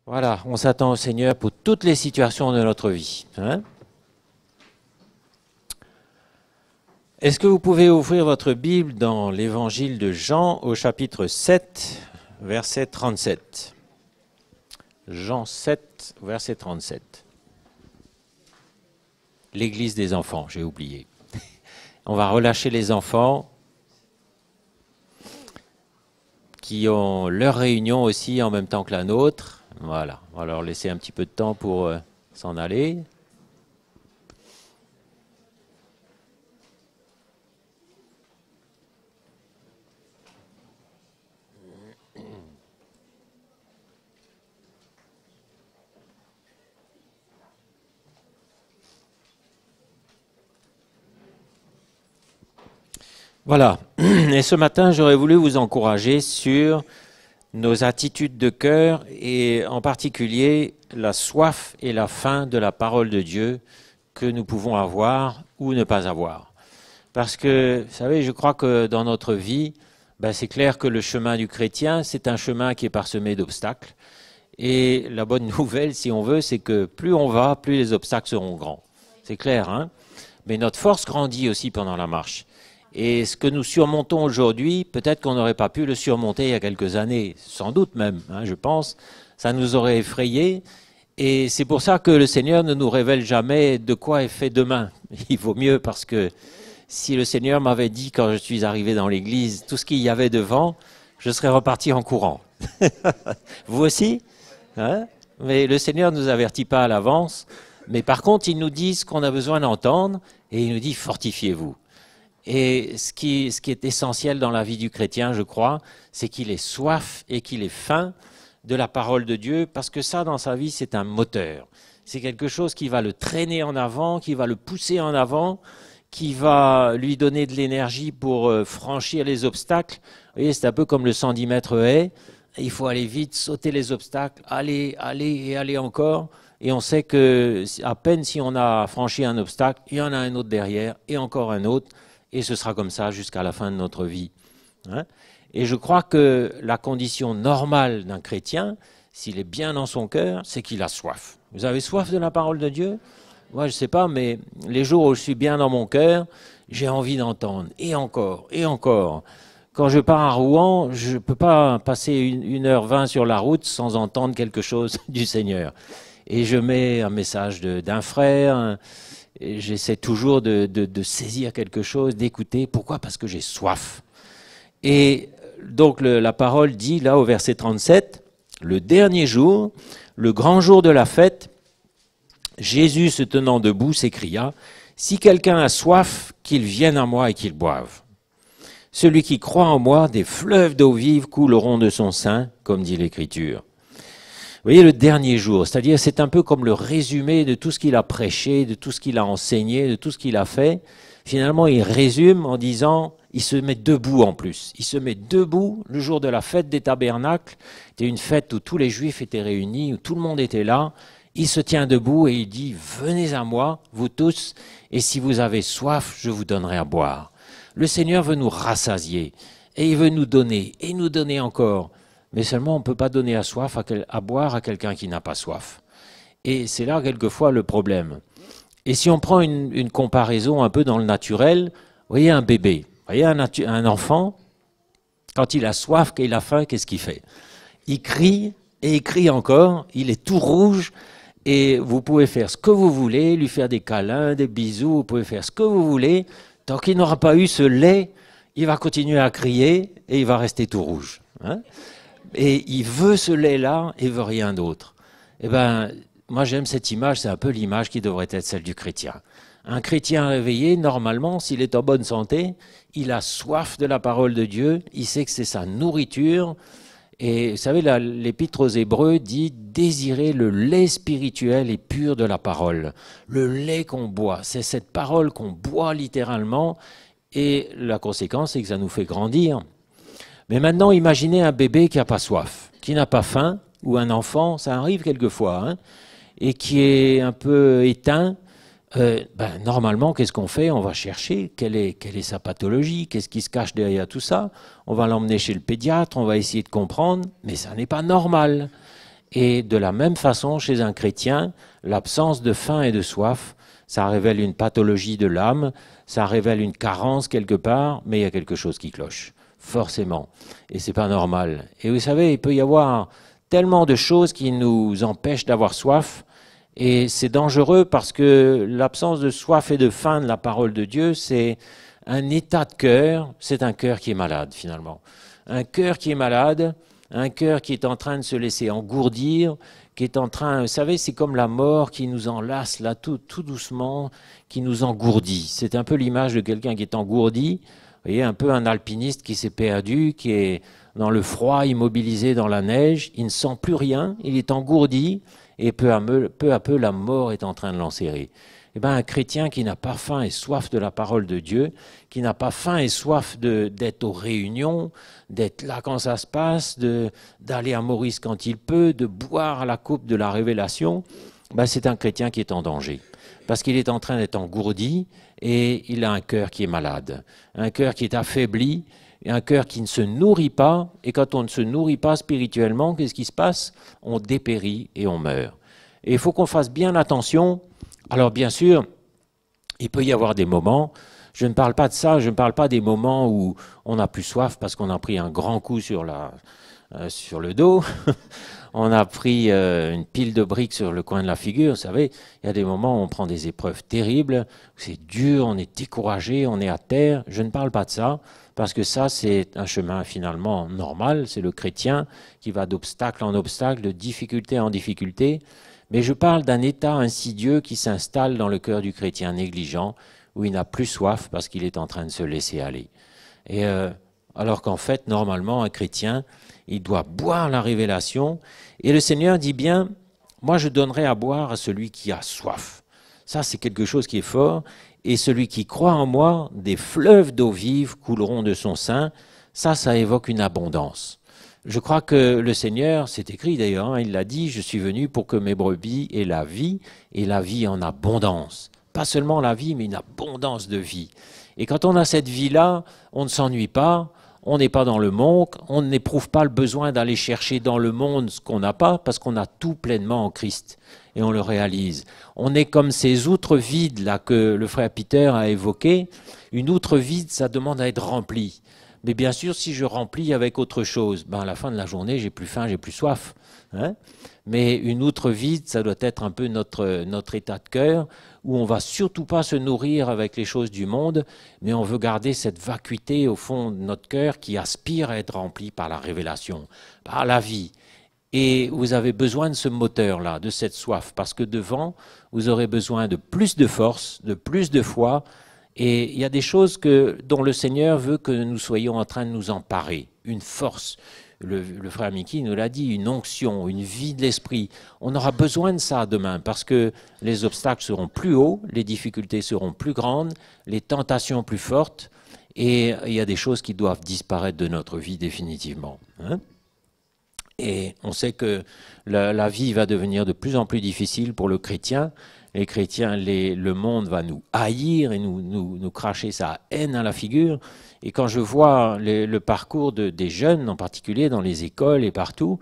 Voilà, on s'attend au Seigneur pour toutes les situations de notre vie. Hein? Est-ce que vous pouvez ouvrir votre Bible dans l'évangile de Jean au chapitre 7, verset 37. Jean 7, verset 37. L'église des enfants, j'ai oublié. On va relâcher les enfants qui ont leur réunion aussi en même temps que la nôtre. Voilà, on va leur laisser un petit peu de temps pour s'en aller. Voilà, et ce matin, j'aurais voulu vous encourager sur nos attitudes de cœur et en particulier la soif et la faim de la parole de Dieu que nous pouvons avoir ou ne pas avoir. Parce que, vous savez, je crois que dans notre vie, c'est clair que le chemin du chrétien, c'est un chemin qui est parsemé d'obstacles. Et la bonne nouvelle, si on veut, c'est que plus on va, plus les obstacles seront grands. C'est clair, hein? Mais notre force grandit aussi pendant la marche. Et ce que nous surmontons aujourd'hui, peut-être qu'on n'aurait pas pu le surmonter il y a quelques années, sans doute même, je pense. Ça nous aurait effrayés. Et c'est pour ça que le Seigneur ne nous révèle jamais de quoi est fait demain. Il vaut mieux parce que si le Seigneur m'avait dit quand je suis arrivé dans l'église tout ce qu'il y avait devant, je serais reparti en courant. Vous aussi, hein? Mais le Seigneur ne nous avertit pas à l'avance. Mais par contre, il nous dit ce qu'on a besoin d'entendre et il nous dit fortifiez-vous. Et ce qui est essentiel dans la vie du chrétien, je crois, c'est qu'il ait soif et qu'il ait faim de la parole de Dieu, parce que ça, dans sa vie, c'est un moteur. C'est quelque chose qui va le traîner en avant, qui va le pousser en avant, qui va lui donner de l'énergie pour franchir les obstacles. Vous voyez, c'est un peu comme le 110 mètres haie. Il faut aller vite, sauter les obstacles, aller et aller encore. Et on sait que à peine si on a franchi un obstacle, il y en a un autre derrière et encore un autre. Et ce sera comme ça jusqu'à la fin de notre vie. Hein? Et je crois que la condition normale d'un chrétien, s'il est bien dans son cœur, c'est qu'il a soif. Vous avez soif de la parole de Dieu? Moi, je ne sais pas, mais les jours où je suis bien dans mon cœur, j'ai envie d'entendre. Et encore, et encore. Quand je pars à Rouen, je ne peux pas passer 1h20 sur la route sans entendre quelque chose du Seigneur. Et je mets un message d'un frère. J'essaie toujours de saisir quelque chose, d'écouter. Pourquoi? Parce que j'ai soif. Et donc la parole dit là au verset 37, le dernier jour, le grand jour de la fête, Jésus se tenant debout s'écria, si quelqu'un a soif, qu'il vienne à moi et qu'il boive. Celui qui croit en moi, des fleuves d'eau vive couleront de son sein, comme dit l'Écriture. Vous voyez, le dernier jour, c'est-à-dire c'est un peu comme le résumé de tout ce qu'il a prêché, de tout ce qu'il a enseigné, de tout ce qu'il a fait. Finalement, il résume en disant, il se met debout en plus. Il se met debout le jour de la fête des tabernacles. C'était une fête où tous les Juifs étaient réunis, où tout le monde était là. Il se tient debout et il dit, venez à moi, vous tous, et si vous avez soif, je vous donnerai à boire. Le Seigneur veut nous rassasier, et il veut nous donner, et nous donner encore. Mais seulement on ne peut pas donner à boire à quelqu'un qui n'a pas soif. Et c'est là quelquefois le problème. Et si on prend une comparaison un peu dans le naturel, vous voyez un bébé, vous voyez un enfant, quand il a soif, qu'il a faim, qu'est-ce qu'il fait? Il crie, et il crie encore, il est tout rouge, et vous pouvez faire ce que vous voulez, lui faire des câlins, des bisous, vous pouvez faire ce que vous voulez, tant qu'il n'aura pas eu ce lait, il va continuer à crier, et il va rester tout rouge. Hein? Et il veut ce lait-là et veut rien d'autre. Eh bien, moi j'aime cette image, c'est un peu l'image qui devrait être celle du chrétien. Un chrétien réveillé, normalement, s'il est en bonne santé, il a soif de la parole de Dieu, il sait que c'est sa nourriture. Et vous savez, l'Épître aux Hébreux dit « Désirez le lait spirituel et pur de la parole ». Le lait qu'on boit, c'est cette parole qu'on boit littéralement. Et la conséquence, c'est que ça nous fait grandir. Mais maintenant, imaginez un bébé qui n'a pas soif, qui n'a pas faim, ou un enfant, ça arrive quelquefois, et qui est un peu éteint. Normalement, qu'est-ce qu'on fait? On va chercher quelle est sa pathologie, qu'est-ce qui se cache derrière tout ça. On va l'emmener chez le pédiatre, on va essayer de comprendre, mais ça n'est pas normal. Et de la même façon, chez un chrétien, l'absence de faim et de soif, ça révèle une pathologie de l'âme, ça révèle une carence quelque part, mais il y a quelque chose qui cloche, forcément. Et c'est pas normal. Et vous savez, il peut y avoir tellement de choses qui nous empêchent d'avoir soif, et c'est dangereux parce que l'absence de soif et de faim de la parole de Dieu, c'est un état de cœur, c'est un cœur qui est malade finalement. Un cœur qui est malade, un cœur qui est en train de se laisser engourdir, qui est en train, vous savez, c'est comme la mort qui nous enlace là tout doucement, qui nous engourdit. C'est un peu l'image de quelqu'un qui est engourdi, vous voyez, un peu un alpiniste qui s'est perdu, qui est dans le froid, immobilisé dans la neige, il ne sent plus rien, il est engourdi, et peu à peu, la mort est en train de l'enserrer. Eh bien, un chrétien qui n'a pas faim et soif de la parole de Dieu, qui n'a pas faim et soif d'être aux réunions, d'être là quand ça se passe, d'aller à Maurice quand il peut, de boire à la coupe de la révélation, ben c'est un chrétien qui est en danger. Parce qu'il est en train d'être engourdi et il a un cœur qui est malade, un cœur qui est affaibli, et un cœur qui ne se nourrit pas. Et quand on ne se nourrit pas spirituellement, qu'est-ce qui se passe? On dépérit et on meurt. Et il faut qu'on fasse bien attention. Alors bien sûr, il peut y avoir des moments, je ne parle pas de ça, je ne parle pas des moments où on n'a plus soif parce qu'on a pris un grand coup sur le dos, on a pris une pile de briques sur le coin de la figure, vous savez, il y a des moments où on prend des épreuves terribles, c'est dur, on est découragé, on est à terre, je ne parle pas de ça, parce que ça c'est un chemin finalement normal, c'est le chrétien qui va d'obstacle en obstacle, de difficulté en difficulté. Mais je parle d'un état insidieux qui s'installe dans le cœur du chrétien négligent, où il n'a plus soif parce qu'il est en train de se laisser aller. Et alors qu'en fait, normalement, un chrétien, il doit boire la révélation. Et le Seigneur dit bien, moi je donnerai à boire à celui qui a soif. Ça, c'est quelque chose qui est fort. Et celui qui croit en moi, des fleuves d'eau vive couleront de son sein. Ça évoque une abondance. Je crois que le Seigneur, c'est écrit d'ailleurs, hein, il l'a dit, je suis venu pour que mes brebis aient la vie, et la vie en abondance. Pas seulement la vie, mais une abondance de vie. Et quand on a cette vie-là, on ne s'ennuie pas, on n'est pas dans le manque, on n'éprouve pas le besoin d'aller chercher dans le monde ce qu'on n'a pas, parce qu'on a tout pleinement en Christ, et on le réalise. On est comme ces outres vides là que le frère Peter a évoquées. Une outre vide, ça demande à être remplie. Mais bien sûr, si je remplis avec autre chose, ben à la fin de la journée, j'ai plus faim, j'ai plus soif. Hein. Mais une outre vide, ça doit être un peu notre état de cœur, où on va surtout pas se nourrir avec les choses du monde, mais on veut garder cette vacuité au fond de notre cœur qui aspire à être rempli par la révélation, par la vie. Et vous avez besoin de ce moteur-là, de cette soif, parce que devant, vous aurez besoin de plus de force, de plus de foi. Et il y a des choses dont le Seigneur veut que nous soyons en train de nous emparer. Une force, le frère Mickey nous l'a dit, une onction, une vie de l'esprit. On aura besoin de ça demain parce que les obstacles seront plus hauts, les difficultés seront plus grandes, les tentations plus fortes. Et il y a des choses qui doivent disparaître de notre vie définitivement. Hein. Et on sait que la vie va devenir de plus en plus difficile pour le chrétien. Les chrétiens, le monde va nous haïr et nous cracher sa haine à la figure. Et quand je vois le parcours des jeunes, en particulier dans les écoles et partout,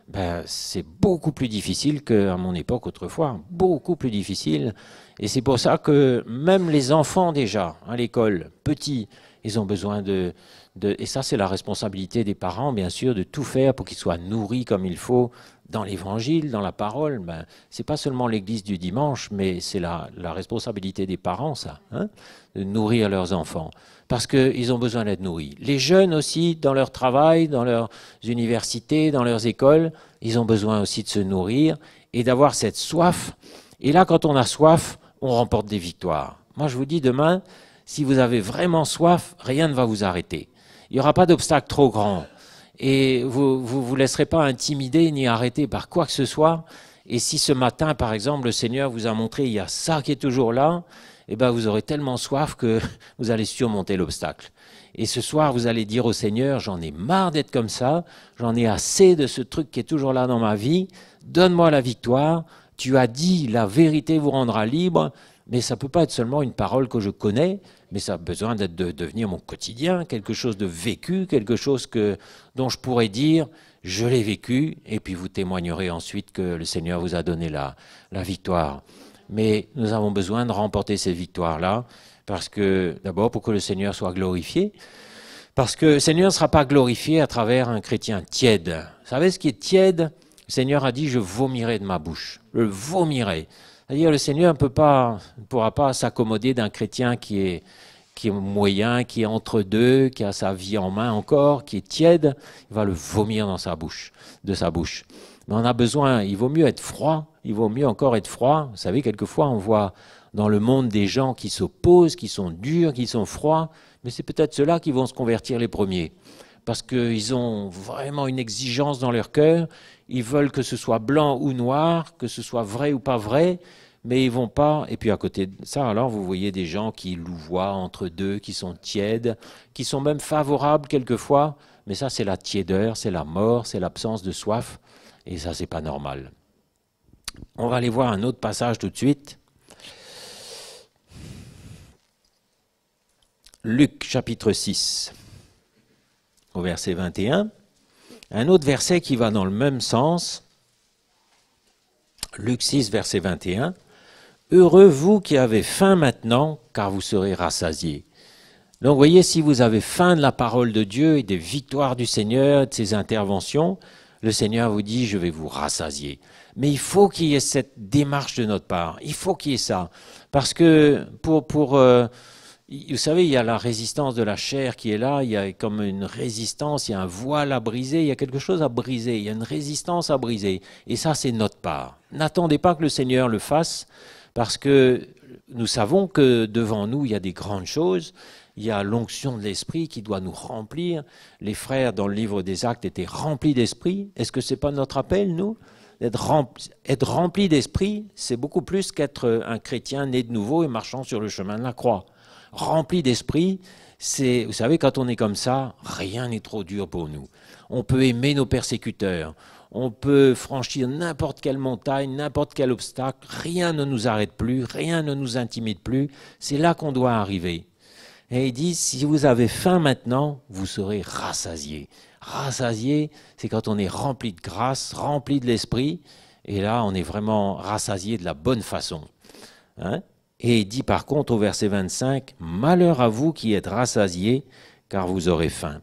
ben, c'est beaucoup plus difficile qu'à mon époque autrefois, beaucoup plus difficile. Et c'est pour ça que même les enfants déjà, à l'école, petits, ils ont besoin et ça c'est la responsabilité des parents, bien sûr, de tout faire pour qu'ils soient nourris comme il faut, dans l'évangile, dans la parole. Ben, c'est pas seulement l'église du dimanche, mais c'est la responsabilité des parents, ça, hein, de nourrir leurs enfants. Parce qu'ils ont besoin d'être nourris. Les jeunes aussi, dans leur travail, dans leurs universités, dans leurs écoles, ils ont besoin aussi de se nourrir et d'avoir cette soif. Et là, quand on a soif, on remporte des victoires. Moi, je vous dis, demain, si vous avez vraiment soif, rien ne va vous arrêter. Il n'y aura pas d'obstacle trop grand. Et vous laisserez pas intimider ni arrêter par quoi que ce soit. Et si ce matin, par exemple, le Seigneur vous a montré il y a ça qui est toujours là, eh ben vous aurez tellement soif que vous allez surmonter l'obstacle. Et ce soir, vous allez dire au Seigneur, j'en ai marre d'être comme ça, j'en ai assez de ce truc qui est toujours là dans ma vie, donne-moi la victoire, tu as dit la vérité vous rendra libre, mais ça ne peut pas être seulement une parole que je connais, mais ça a besoin de devenir mon quotidien, quelque chose de vécu, quelque chose dont je pourrais dire, Je l'ai vécu, et puis vous témoignerez ensuite que le Seigneur vous a donné la victoire. Mais nous avons besoin de remporter ces victoires-là, parce que, d'abord, pour que le Seigneur soit glorifié, parce que le Seigneur ne sera pas glorifié à travers un chrétien tiède. Vous savez ce qui est tiède? Le Seigneur a dit, je vomirai de ma bouche. Je vomirai. C'est-à-dire, le Seigneur ne pourra pas s'accommoder d'un chrétien qui est moyen, qui est entre deux, qui a sa vie en main encore, qui est tiède. Il va le vomir dans sa bouche, de sa bouche. Mais on a besoin, il vaut mieux être froid, il vaut mieux encore être froid. Vous savez, quelquefois, on voit dans le monde des gens qui s'opposent, qui sont durs, qui sont froids, mais c'est peut-être ceux-là qui vont se convertir les premiers. Parce qu'ils ont vraiment une exigence dans leur cœur, ils veulent que ce soit blanc ou noir, que ce soit vrai ou pas vrai, mais ils vont pas. Et puis à côté de ça, alors vous voyez des gens qui louvoient entre deux, qui sont tièdes, qui sont même favorables quelquefois, mais ça c'est la tiédeur, c'est la mort, c'est l'absence de soif, et ça c'est pas normal. On va aller voir un autre passage tout de suite. Luc chapitre 6, au verset 21. Un autre verset qui va dans le même sens. Luc 6, verset 21. Heureux vous qui avez faim maintenant, car vous serez rassasiés. Donc vous voyez, si vous avez faim de la parole de Dieu et des victoires du Seigneur, de ses interventions, le Seigneur vous dit, je vais vous rassasier. Mais il faut qu'il y ait cette démarche de notre part. Il faut qu'il y ait ça. Parce que vous savez, il y a la résistance de la chair qui est là, il y a comme une résistance, il y a un voile à briser, il y a quelque chose à briser, il y a une résistance à briser. Et ça, c'est notre part. N'attendez pas que le Seigneur le fasse, parce que nous savons que devant nous, il y a des grandes choses. Il y a l'onction de l'Esprit qui doit nous remplir. Les frères, dans le livre des Actes, étaient remplis d'Esprit. Est-ce que ce n'est pas notre appel, nous ? Être rempli d'Esprit, c'est beaucoup plus qu'être un chrétien né de nouveau et marchant sur le chemin de la croix. Rempli d'esprit, c'est, vous savez, quand on est comme ça, rien n'est trop dur pour nous. On peut aimer nos persécuteurs, on peut franchir n'importe quelle montagne, n'importe quel obstacle, rien ne nous arrête plus, rien ne nous intimide plus, c'est là qu'on doit arriver. Et il dit, si vous avez faim maintenant, vous serez rassasiés. Rassasiés, c'est quand on est rempli de grâce, rempli de l'esprit, et là on est vraiment rassasié de la bonne façon. Hein ? Et il dit par contre au verset 25, « Malheur à vous qui êtes rassasiés, car vous aurez faim. »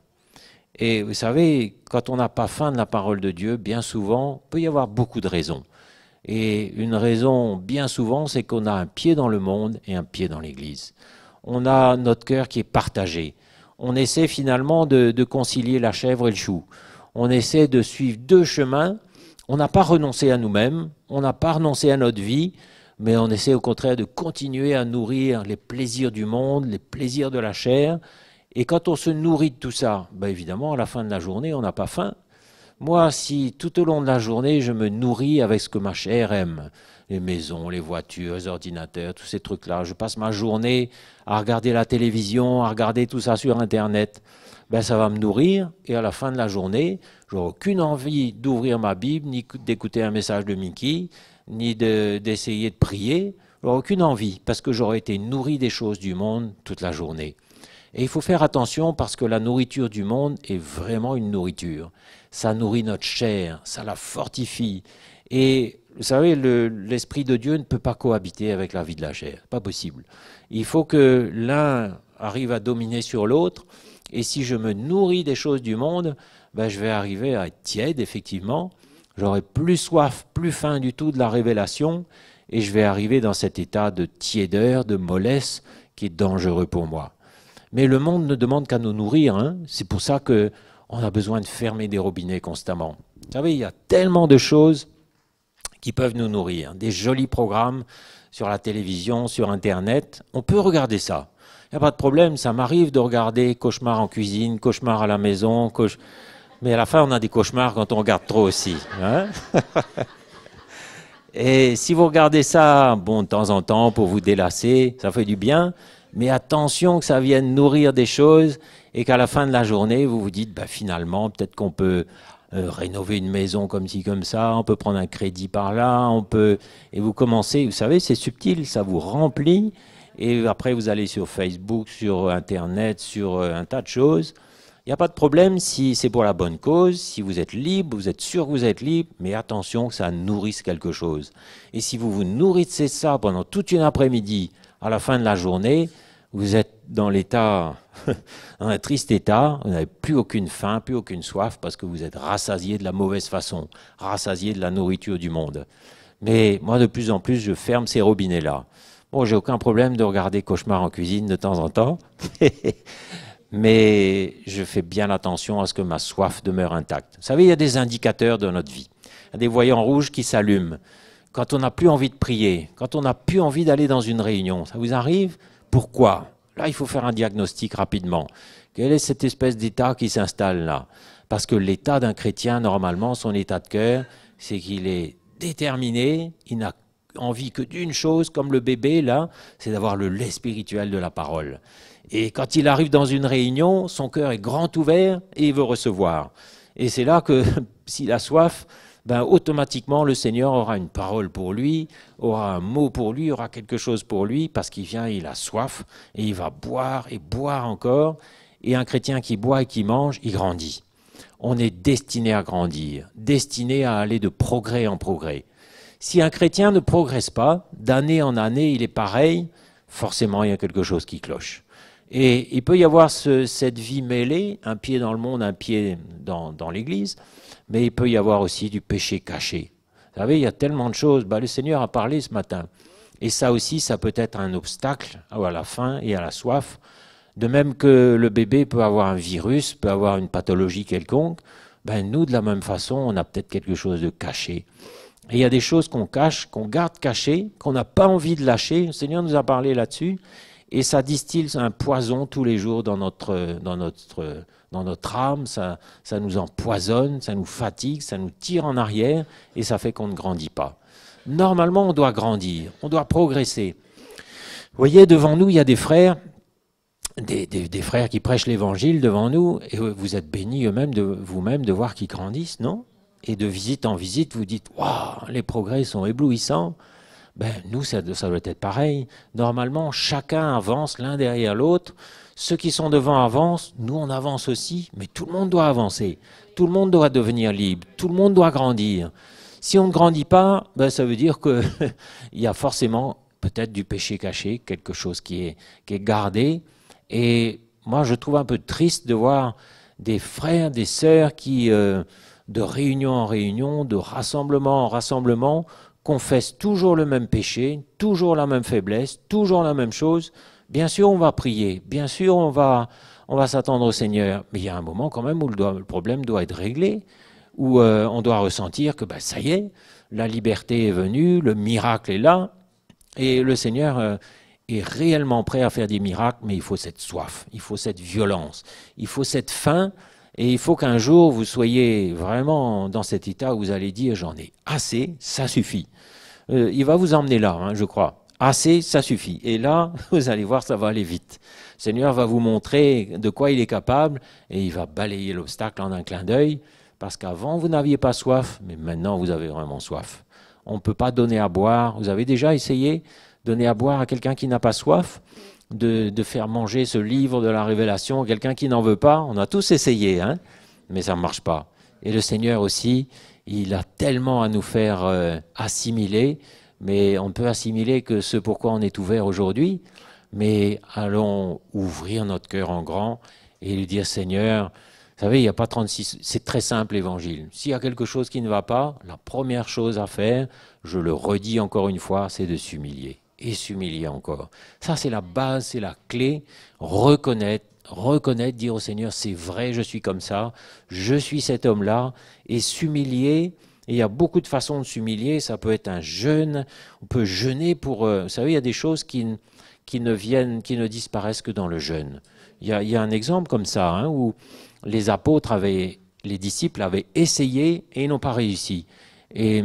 Et vous savez, quand on n'a pas faim de la parole de Dieu, bien souvent, il peut y avoir beaucoup de raisons. Et une raison, bien souvent, c'est qu'on a un pied dans le monde et un pied dans l'Église. On a notre cœur qui est partagé. On essaie finalement de concilier la chèvre et le chou. On essaie de suivre deux chemins. On n'a pas renoncé à nous-mêmes, on n'a pas renoncé à notre vie, mais on essaie au contraire de continuer à nourrir les plaisirs du monde, les plaisirs de la chair. Et quand on se nourrit de tout ça, ben évidemment, à la fin de la journée, on n'a pas faim. Moi, si tout au long de la journée, je me nourris avec ce que ma chair aime, les maisons, les voitures, les ordinateurs, tous ces trucs-là, je passe ma journée à regarder la télévision, à regarder tout ça sur Internet, ben ça va me nourrir, et à la fin de la journée, je n'aurai aucune envie d'ouvrir ma Bible, ni d'écouter un message de Mickey, ni d'essayer de prier, j'aurai aucune envie, parce que j'aurai été nourri des choses du monde toute la journée. Et il faut faire attention parce que la nourriture du monde est vraiment une nourriture. Ça nourrit notre chair, ça la fortifie. Et vous savez, l'Esprit de Dieu ne peut pas cohabiter avec la vie de la chair, pas possible. Il faut que l'un arrive à dominer sur l'autre, et si je me nourris des choses du monde, ben je vais arriver à être tiède, effectivement. J'aurai plus soif, plus faim du tout de la révélation, et je vais arriver dans cet état de tiédeur, de mollesse, qui est dangereux pour moi. Mais le monde ne demande qu'à nous nourrir, hein. C'est pour ça qu'on a besoin de fermer des robinets constamment. Vous savez, il y a tellement de choses qui peuvent nous nourrir. Des jolis programmes sur la télévision, sur Internet, on peut regarder ça. Il n'y a pas de problème, ça m'arrive de regarder cauchemar en cuisine, cauchemar à la maison, mais à la fin on a des cauchemars quand on regarde trop aussi. Hein. Et si vous regardez ça, bon, de temps en temps, pour vous délasser, ça fait du bien, mais attention que ça vienne nourrir des choses et qu'à la fin de la journée, vous vous dites, bah, finalement, peut-être qu'on peut rénover une maison comme ci, comme ça, on peut prendre un crédit par là, on peut... Et vous commencez, vous savez, c'est subtil, ça vous remplit, et après vous allez sur Facebook, sur Internet, sur un tas de choses. Il n'y a pas de problème si c'est pour la bonne cause, si vous êtes libre, vous êtes sûr que vous êtes libre, mais attention que ça nourrisse quelque chose. Et si vous vous nourrissez de ça pendant toute une après-midi, à la fin de la journée, vous êtes dans l'état, dans un triste état, vous n'avez plus aucune faim, plus aucune soif, parce que vous êtes rassasié de la mauvaise façon, rassasié de la nourriture du monde. Mais moi, de plus en plus, je ferme ces robinets-là. Bon, j'ai aucun problème de regarder Cauchemar en cuisine de temps en temps, mais je fais bien attention à ce que ma soif demeure intacte. Vous savez, il y a des indicateurs de notre vie. Il y a des voyants rouges qui s'allument. Quand on n'a plus envie de prier, quand on n'a plus envie d'aller dans une réunion, ça vous arrive? Pourquoi? Là, il faut faire un diagnostic rapidement. Quelle est cette espèce d'état qui s'installe là? Parce que l'état d'un chrétien, normalement, son état de cœur, c'est qu'il est déterminé, il n'a envie que d'une chose, comme le bébé là, c'est d'avoir le lait spirituel de la parole. Et quand il arrive dans une réunion, son cœur est grand ouvert et il veut recevoir. Et c'est là que, s'il a soif, ben, automatiquement le Seigneur aura une parole pour lui, aura un mot pour lui, aura quelque chose pour lui, parce qu'il vient, il a soif, et il va boire et boire encore. Et un chrétien qui boit et qui mange, il grandit. On est destiné à grandir, destiné à aller de progrès en progrès. Si un chrétien ne progresse pas, d'année en année, il est pareil, forcément il y a quelque chose qui cloche. Et il peut y avoir cette vie mêlée, un pied dans le monde, un pied dans l'Église, mais il peut y avoir aussi du péché caché. Vous savez, il y a tellement de choses. Le Seigneur a parlé ce matin. Et ça aussi, ça peut être un obstacle à la faim et à la soif. De même que le bébé peut avoir un virus, peut avoir une pathologie quelconque, nous, de la même façon, on a peut-être quelque chose de caché. Et il y a des choses qu'on cache, qu'on garde cachées, qu'on n'a pas envie de lâcher. Le Seigneur nous a parlé là-dessus. Et ça distille un poison tous les jours dans notre âme. Ça nous empoisonne, ça nous fatigue, ça nous tire en arrière et ça fait qu'on ne grandit pas. Normalement, on doit grandir, on doit progresser. Vous voyez, devant nous, il y a des frères, des frères qui prêchent l'évangile devant nous, et vous êtes bénis eux-mêmes vous-même de voir qu'ils grandissent, non? Et de visite en visite, vous dites, waouh, les progrès sont éblouissants. Nous, ça doit être pareil. Normalement, chacun avance l'un derrière l'autre. Ceux qui sont devant avancent, nous on avance aussi, mais tout le monde doit avancer. Tout le monde doit devenir libre, tout le monde doit grandir. Si on ne grandit pas, ça veut dire qu'il y a forcément peut-être du péché caché, quelque chose qui est gardé. Et moi, je trouve un peu triste de voir des frères, des sœurs qui, de réunion en réunion, de rassemblement en rassemblement, confessent toujours le même péché, toujours la même faiblesse, toujours la même chose. Bien sûr, on va prier, bien sûr, on va s'attendre au Seigneur, mais il y a un moment quand même où le problème doit être réglé, où on doit ressentir que ça y est, la liberté est venue, le miracle est là, et le Seigneur est réellement prêt à faire des miracles, mais il faut cette soif, il faut cette violence, il faut cette faim, et il faut qu'un jour vous soyez vraiment dans cet état où vous allez dire « j'en ai assez, ça suffit ». Il va vous emmener là, je crois. Assez, ça suffit. Et là, vous allez voir, ça va aller vite. Le Seigneur va vous montrer de quoi il est capable et il va balayer l'obstacle en un clin d'œil, parce qu'avant, vous n'aviez pas soif, mais maintenant, vous avez vraiment soif. On ne peut pas donner à boire. Vous avez déjà essayé de donner à boire à quelqu'un qui n'a pas soif, de faire manger ce livre de la Révélation à quelqu'un qui n'en veut pas? On a tous essayé, mais ça ne marche pas. Et le Seigneur aussi, il a tellement à nous faire assimiler, mais on ne peut assimiler que ce pourquoi on est ouvert aujourd'hui. Mais allons ouvrir notre cœur en grand et lui dire, Seigneur, vous savez, il n'y a pas 36, c'est très simple l'évangile. S'il y a quelque chose qui ne va pas, la première chose à faire, je le redis encore une fois, c'est de s'humilier. Et s'humilier encore. Ça, c'est la base, c'est la clé. Reconnaître, dire au Seigneur, c'est vrai, je suis comme ça, je suis cet homme-là, et s'humilier. Et il y a beaucoup de façons de s'humilier. Ça peut être un jeûne, on peut jeûner pour... vous savez, il y a des choses qui ne disparaissent que dans le jeûne. Il y a un exemple comme ça, où les disciples avaient essayé et n'ont pas réussi. Et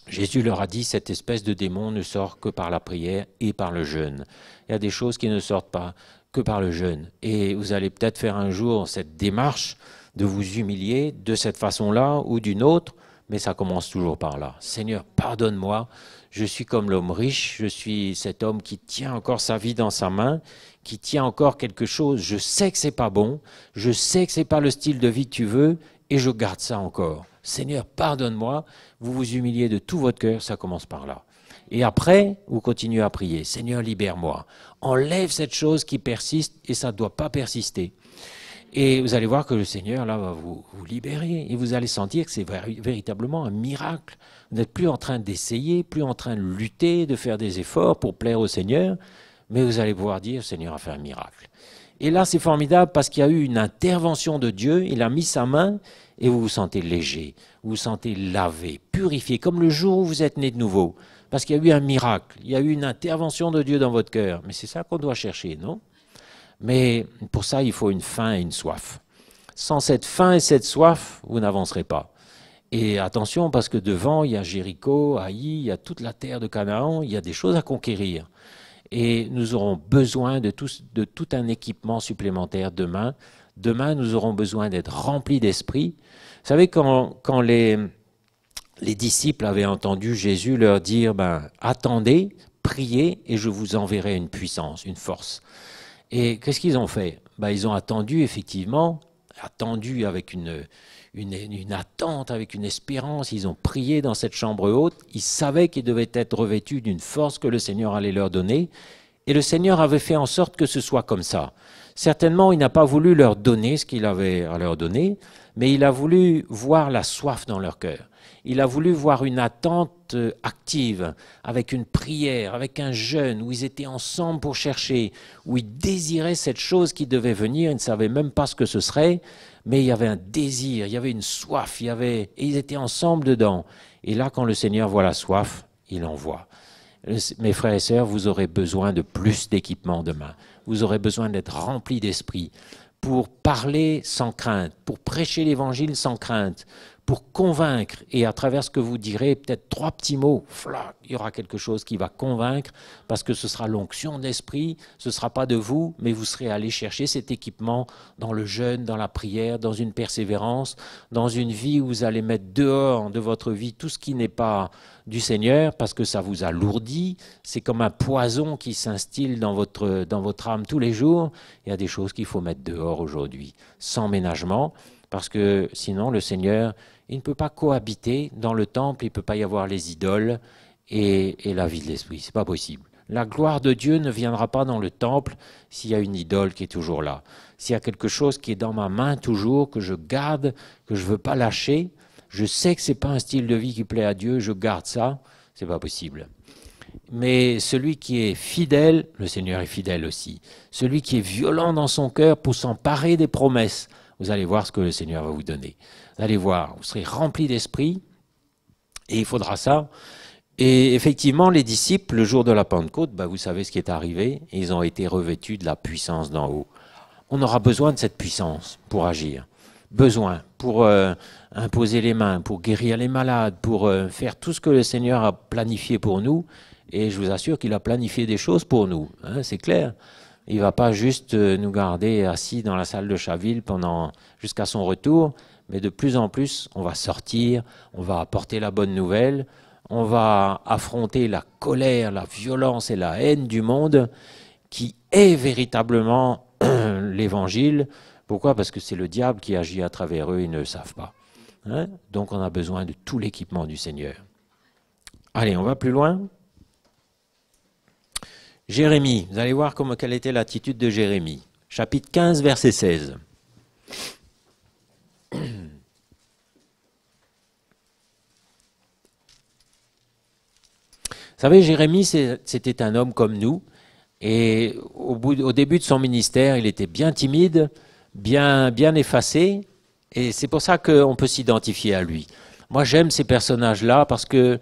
Jésus leur a dit, cette espèce de démon ne sort que par la prière et par le jeûne. Il y a des choses qui ne sortent pas que par le jeûne. Et vous allez peut-être faire un jour cette démarche de vous humilier de cette façon-là ou d'une autre, mais ça commence toujours par là. Seigneur, pardonne-moi, je suis comme l'homme riche, je suis cet homme qui tient encore sa vie dans sa main, qui tient encore quelque chose, je sais que c'est pas bon, je sais que c'est pas le style de vie que tu veux, et je garde ça encore. Seigneur, pardonne-moi, vous vous humiliez de tout votre cœur, ça commence par là. Et après, vous continuez à prier, Seigneur, libère-moi, enlève cette chose qui persiste, et ça ne doit pas persister. Et vous allez voir que le Seigneur, là, va vous libérer. Et vous allez sentir que c'est véritablement un miracle. Vous n'êtes plus en train d'essayer, plus en train de lutter, de faire des efforts pour plaire au Seigneur. Mais vous allez pouvoir dire, le Seigneur a fait un miracle. Et là, c'est formidable parce qu'il y a eu une intervention de Dieu. Il a mis sa main et vous vous sentez léger. Vous vous sentez lavé, purifié, comme le jour où vous êtes né de nouveau. Parce qu'il y a eu un miracle. Il y a eu une intervention de Dieu dans votre cœur. Mais c'est ça qu'on doit chercher, non ? Mais pour ça, il faut une faim et une soif. Sans cette faim et cette soif, vous n'avancerez pas. Et attention, parce que devant, il y a Jéricho, Haï, il y a toute la terre de Canaan, il y a des choses à conquérir. Et nous aurons besoin de tout un équipement supplémentaire demain. Demain, nous aurons besoin d'être remplis d'esprit. Vous savez, quand les disciples avaient entendu Jésus leur dire, attendez, priez, et je vous enverrai une puissance, une force. Et qu'est-ce qu'ils ont fait? Ils ont attendu, effectivement, attendu avec une attente, avec une espérance. Ils ont prié dans cette chambre haute. Ils savaient qu'ils devaient être revêtus d'une force que le Seigneur allait leur donner. Et le Seigneur avait fait en sorte que ce soit comme ça. Certainement, il n'a pas voulu leur donner ce qu'il avait à leur donner, mais il a voulu voir la soif dans leur cœur. Il a voulu voir une attente active, avec une prière, avec un jeûne, où ils étaient ensemble pour chercher, où ils désiraient cette chose qui devait venir. Ils ne savaient même pas ce que ce serait, mais il y avait un désir, il y avait une soif, et ils étaient ensemble dedans. Et là, quand le Seigneur voit la soif, il envoie. Mes frères et sœurs, vous aurez besoin de plus d'équipement demain. Vous aurez besoin d'être remplis d'esprit pour parler sans crainte, pour prêcher l'évangile sans crainte, pour convaincre, et à travers ce que vous direz, peut-être 3 petits mots, il y aura quelque chose qui va convaincre, parce que ce sera l'onction de l'esprit, ce ne sera pas de vous, mais vous serez allé chercher cet équipement dans le jeûne, dans la prière, dans une persévérance, dans une vie où vous allez mettre dehors de votre vie tout ce qui n'est pas du Seigneur, parce que ça vous alourdit, c'est comme un poison qui s'instille dans votre âme tous les jours. Il y a des choses qu'il faut mettre dehors aujourd'hui, sans ménagement, parce que sinon le Seigneur, il ne peut pas cohabiter dans le temple, il ne peut pas y avoir les idoles et la vie de l'esprit, c'est pas possible. La gloire de Dieu ne viendra pas dans le temple s'il y a une idole qui est toujours là. S'il y a quelque chose qui est dans ma main toujours, que je garde, que je ne veux pas lâcher, je sais que ce n'est pas un style de vie qui plaît à Dieu, je garde ça, c'est pas possible. Mais celui qui est fidèle, le Seigneur est fidèle aussi. Celui qui est violent dans son cœur pour s'emparer des promesses, vous allez voir ce que le Seigneur va vous donner. Vous allez voir, vous serez remplis d'esprit, et il faudra ça. Et effectivement, les disciples, le jour de la Pentecôte, vous savez ce qui est arrivé, ils ont été revêtus de la puissance d'en haut. On aura besoin de cette puissance pour agir. Besoin pour imposer les mains, pour guérir les malades, pour faire tout ce que le Seigneur a planifié pour nous. Et je vous assure qu'il a planifié des choses pour nous, hein, c'est clair. Il ne va pas juste nous garder assis dans la salle de Chaville jusqu'à son retour, mais de plus en plus, on va sortir, on va apporter la bonne nouvelle, on va affronter la colère, la violence et la haine du monde qui est véritablement l'évangile. Pourquoi? Parce que c'est le diable qui agit à travers eux, ils ne le savent pas. Hein? Donc on a besoin de tout l'équipement du Seigneur. Allez, on va plus loin. Jérémie, vous allez voir quelle était l'attitude de Jérémie. Chapitre 15, verset 16. Vous savez, Jérémie, c'était un homme comme nous, et au début de son ministère, il était bien timide, bien effacé, et c'est pour ça qu'on peut s'identifier à lui. Moi, j'aime ces personnages-là parce que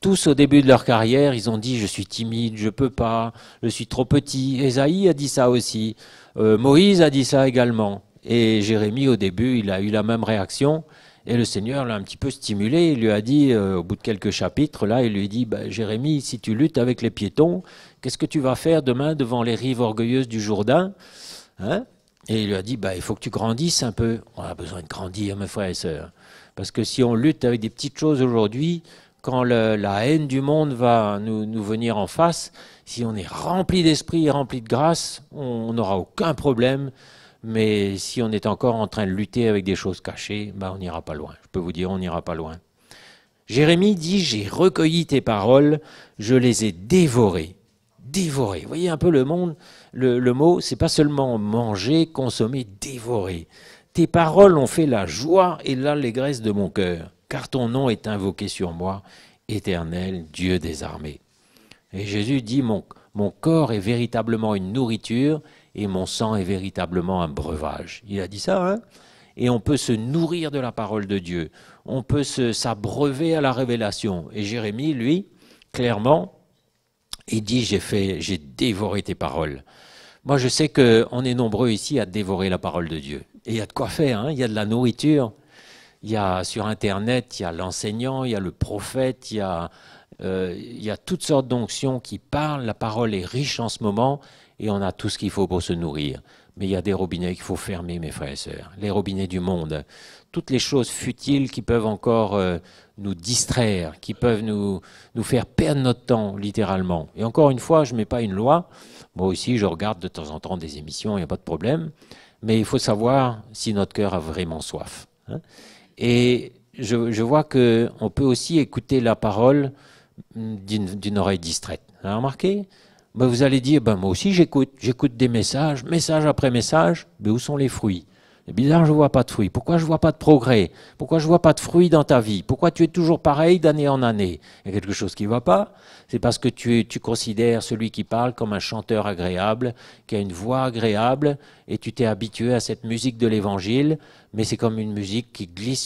tous, au début de leur carrière, ils ont dit « je suis timide, je ne peux pas, je suis trop petit ». Ésaïe a dit ça aussi, Moïse a dit ça également. Et Jérémie, au début, il a eu la même réaction. Et le Seigneur l'a un petit peu stimulé. Il lui a dit, au bout de quelques chapitres, là, il lui dit Jérémie, si tu luttes avec les piétons, qu'est-ce que tu vas faire demain devant les rives orgueilleuses du Jourdain, hein? Et il lui a dit il faut que tu grandisses un peu. On a besoin de grandir, mes frères et sœurs. Parce que si on lutte avec des petites choses aujourd'hui, quand la haine du monde va nous venir en face, si on est rempli d'esprit et rempli de grâce, on n'aura aucun problème. Mais si on est encore en train de lutter avec des choses cachées, ben on n'ira pas loin. Je peux vous dire, on n'ira pas loin. Jérémie dit, j'ai recueilli tes paroles, je les ai dévorées. Dévorées. Vous voyez un peu le monde, le mot, c'est pas seulement manger, consommer, dévorer. Tes paroles ont fait la joie et l'allégresse de mon cœur, car ton nom est invoqué sur moi, Éternel, Dieu des armées. Et Jésus dit, mon corps est véritablement une nourriture et mon sang est véritablement un breuvage. Il a dit ça, hein? Et on peut se nourrir de la parole de Dieu. On peut s'abreuver à la révélation. Et Jérémie, lui, clairement, il dit, j'ai dévoré tes paroles. Moi, je sais qu'on est nombreux ici à dévorer la parole de Dieu. Et il y a de quoi faire, hein? Il y a de la nourriture. Il y a sur Internet, il y a l'enseignant, il y a le prophète, il y a toutes sortes d'onctions qui parlent. La parole est riche en ce moment et on a tout ce qu'il faut pour se nourrir. Mais il y a des robinets qu'il faut fermer, mes frères et sœurs. Les robinets du monde. Toutes les choses futiles qui peuvent encore nous distraire, qui peuvent nous faire perdre notre temps, littéralement. Et encore une fois, je ne mets pas une loi. Moi aussi, je regarde de temps en temps des émissions, il n'y a pas de problème. Mais il faut savoir si notre cœur a vraiment soif, hein. Et je vois qu'on peut aussi écouter la parole d'une oreille distraite. Vous avez remarqué? Ben vous allez dire, ben moi aussi j'écoute des messages, message après message, mais où sont les fruits? C'est bizarre, je ne vois pas de fruits. Pourquoi je ne vois pas de progrès? Pourquoi je ne vois pas de fruits dans ta vie? Pourquoi tu es toujours pareil d'année en année? Il y a quelque chose qui ne va pas. C'est parce que tu considères celui qui parle comme un chanteur agréable, qui a une voix agréable, et tu t'es habitué à cette musique de l'Évangile, mais c'est comme une musique qui glisse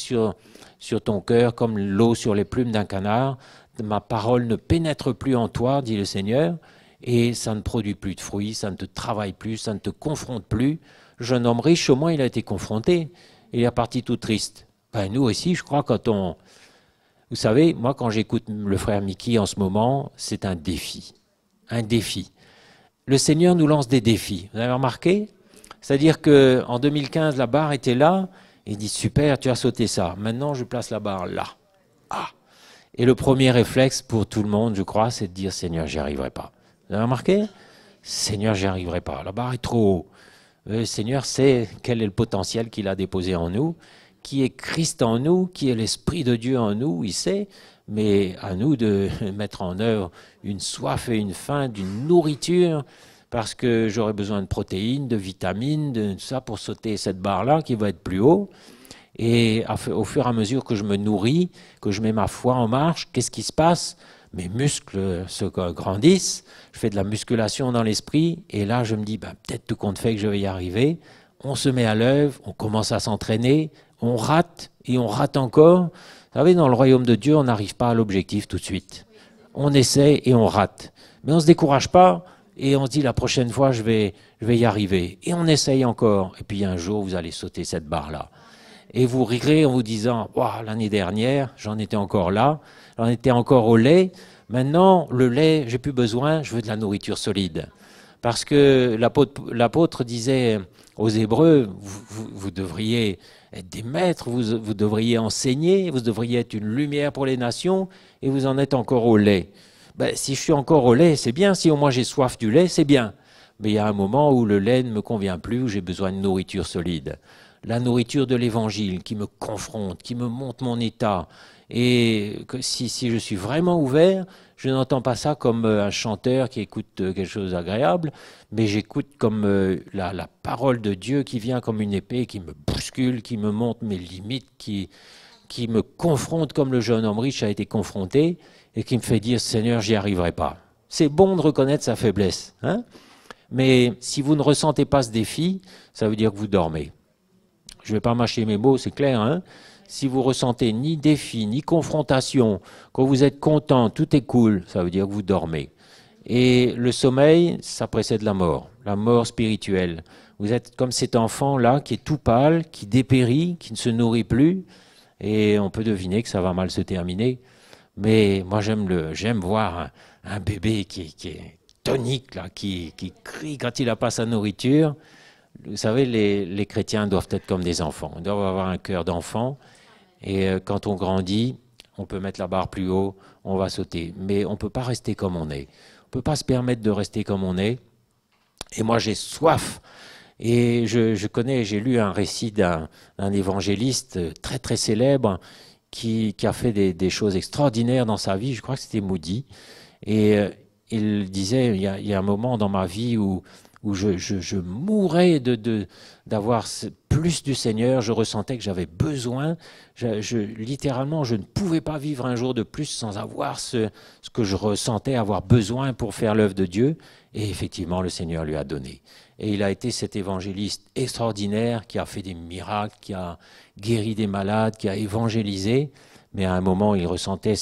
sur ton cœur, comme l'eau sur les plumes d'un canard. Ma parole ne pénètre plus en toi, dit le Seigneur, et ça ne produit plus de fruits, ça ne te travaille plus, ça ne te confronte plus. Jeune homme riche, au moins, il a été confronté. Il est parti tout triste. Ben, nous aussi, je crois, quand on... Vous savez, moi, quand j'écoute le frère Mickey en ce moment, c'est un défi. Un défi. Le Seigneur nous lance des défis. Vous avez remarqué? C'est-à-dire qu'en 2015, la barre était là. Il dit, super, tu as sauté ça. Maintenant, je place la barre là. Ah! Et le premier réflexe pour tout le monde, je crois, c'est de dire, Seigneur, j'y arriverai pas. Vous avez remarqué? Seigneur, j'y arriverai pas. La barre est trop haut. Le Seigneur sait quel est le potentiel qu'il a déposé en nous, qui est Christ en nous, qui est l'Esprit de Dieu en nous, il sait, mais à nous de mettre en œuvre une soif et une faim d'une nourriture, parce que j'aurai besoin de protéines, de vitamines, de tout ça pour sauter cette barre-là qui va être plus haut. Et au fur et à mesure que je me nourris, que je mets ma foi en marche, qu'est-ce qui se passe? Mes muscles se grandissent, je fais de la musculation dans l'esprit, et là je me dis, ben, peut-être tout compte fait que je vais y arriver. On se met à l'œuvre, on commence à s'entraîner, on rate, et on rate encore. Vous savez, dans le royaume de Dieu, on n'arrive pas à l'objectif tout de suite. On essaie et on rate. Mais on ne se décourage pas, et on se dit, la prochaine fois, je vais y arriver. Et on essaye encore, et puis un jour, vous allez sauter cette barre-là. Et vous rirez en vous disant, wow, l'année dernière, j'en étais encore là, j'en étais encore au lait. Maintenant, le lait, j'ai plus besoin, je veux de la nourriture solide. Parce que l'apôtre disait aux Hébreux, vous devriez être des maîtres, vous devriez enseigner, vous devriez être une lumière pour les nations, et vous en êtes encore au lait. Ben, si je suis encore au lait, c'est bien. Si au moins j'ai soif du lait, c'est bien. Mais il y a un moment où le lait ne me convient plus, où j'ai besoin de nourriture solide. La nourriture de l'Évangile qui me confronte, qui me montre mon état. Et que si je suis vraiment ouvert, je n'entends pas ça comme un chanteur qui écoute quelque chose d'agréable, mais j'écoute comme la parole de Dieu qui vient comme une épée, qui me bouscule, qui me montre mes limites, qui me confronte comme le jeune homme riche a été confronté, et qui me fait dire, Seigneur, j'y arriverai pas. C'est bon de reconnaître sa faiblesse, hein? Mais si vous ne ressentez pas ce défi, ça veut dire que vous dormez. Je ne vais pas mâcher mes mots, c'est clair, hein? Si vous ressentez ni défi, ni confrontation, quand vous êtes content, tout est cool, ça veut dire que vous dormez. Et le sommeil, ça précède la mort spirituelle. Vous êtes comme cet enfant-là qui est tout pâle, qui dépérit, qui ne se nourrit plus, et on peut deviner que ça va mal se terminer. Mais moi, j'aime voir un bébé qui est tonique, là, qui crie quand il n'a pas sa nourriture. Vous savez, les chrétiens doivent être comme des enfants. Ils doivent avoir un cœur d'enfant. Et quand on grandit, on peut mettre la barre plus haut, on va sauter. Mais on ne peut pas rester comme on est. On ne peut pas se permettre de rester comme on est. Et moi, j'ai soif. Et j'ai lu un récit d'un évangéliste très très célèbre qui a fait des choses extraordinaires dans sa vie. Je crois que c'était Moody. Et il disait, il y a un moment dans ma vie où je mourais d'avoir plus du Seigneur. Je ressentais que j'avais besoin. Littéralement, je ne pouvais pas vivre un jour de plus sans avoir ce que je ressentais avoir besoin pour faire l'œuvre de Dieu. Et effectivement, le Seigneur lui a donné. Et il a été cet évangéliste extraordinaire qui a fait des miracles, qui a guéri des malades, qui a évangélisé. Mais à un moment, il ressentait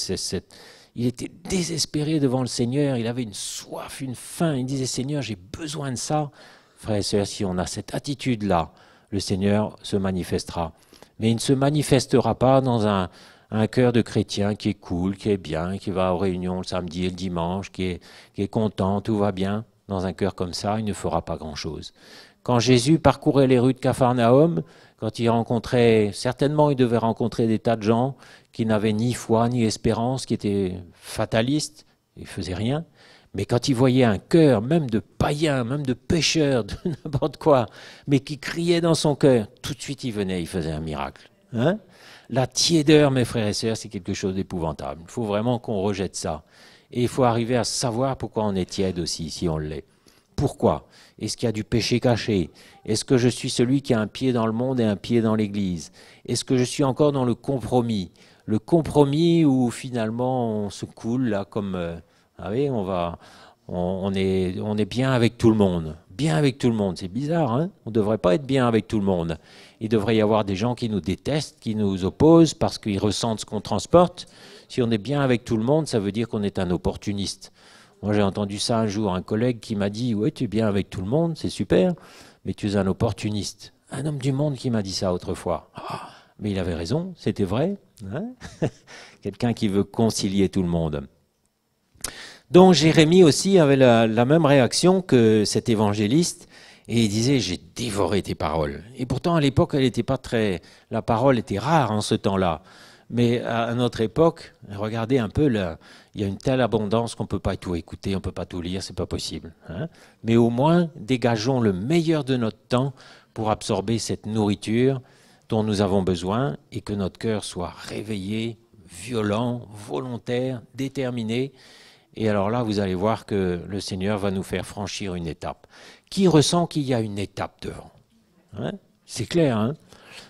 il était désespéré devant le Seigneur, il avait une soif, une faim, il disait « Seigneur, j'ai besoin de ça ». Frères et sœurs, si on a cette attitude-là, le Seigneur se manifestera. Mais il ne se manifestera pas dans un cœur de chrétien qui est cool, qui est bien, qui va aux réunions le samedi et le dimanche, qui est content, tout va bien. Dans un cœur comme ça, il ne fera pas grand-chose. Quand Jésus parcourait les rues de Capharnaüm, quand il rencontrait, certainement il devait rencontrer des tas de gens qui n'avaient ni foi ni espérance, qui étaient fatalistes, ils ne faisaient rien. Mais quand il voyait un cœur, même de païens, même de pécheurs, de n'importe quoi, mais qui criait dans son cœur, tout de suite il venait, il faisait un miracle. Hein? La tiédeur, mes frères et sœurs, c'est quelque chose d'épouvantable. Il faut vraiment qu'on rejette ça. Et il faut arriver à savoir pourquoi on est tiède aussi, si on l'est. Pourquoi? Est-ce qu'il y a du péché caché? Est-ce que je suis celui qui a un pied dans le monde et un pied dans l'Église? Est-ce que je suis encore dans le compromis? Le compromis où finalement on se coule là comme... vous savez, on est bien avec tout le monde. Bien avec tout le monde, c'est bizarre, hein? On ne devrait pas être bien avec tout le monde. Il devrait y avoir des gens qui nous détestent, qui nous opposent parce qu'ils ressentent ce qu'on transporte. Si on est bien avec tout le monde, ça veut dire qu'on est un opportuniste. Moi, j'ai entendu ça un jour, un collègue qui m'a dit « Ouais, tu es bien avec tout le monde, c'est super, mais tu es un opportuniste. » Un homme du monde qui m'a dit ça autrefois. Ah, mais il avait raison, c'était vrai. Hein? Quelqu'un qui veut concilier tout le monde. Donc Jérémie aussi avait la même réaction que cet évangéliste, et il disait « J'ai dévoré tes paroles ». Et pourtant, à l'époque, elle n'était pas très... La parole était rare en ce temps-là. Mais à notre époque, regardez un peu, il y a une telle abondance qu'on ne peut pas tout écouter, on ne peut pas tout lire, c'est pas possible. Hein? Mais au moins, dégageons le meilleur de notre temps pour absorber cette nourriture dont nous avons besoin et que notre cœur soit réveillé, violent, volontaire, déterminé. Et alors là, vous allez voir que le Seigneur va nous faire franchir une étape. Qui ressent qu'il y a une étape devant? Hein? C'est clair, hein?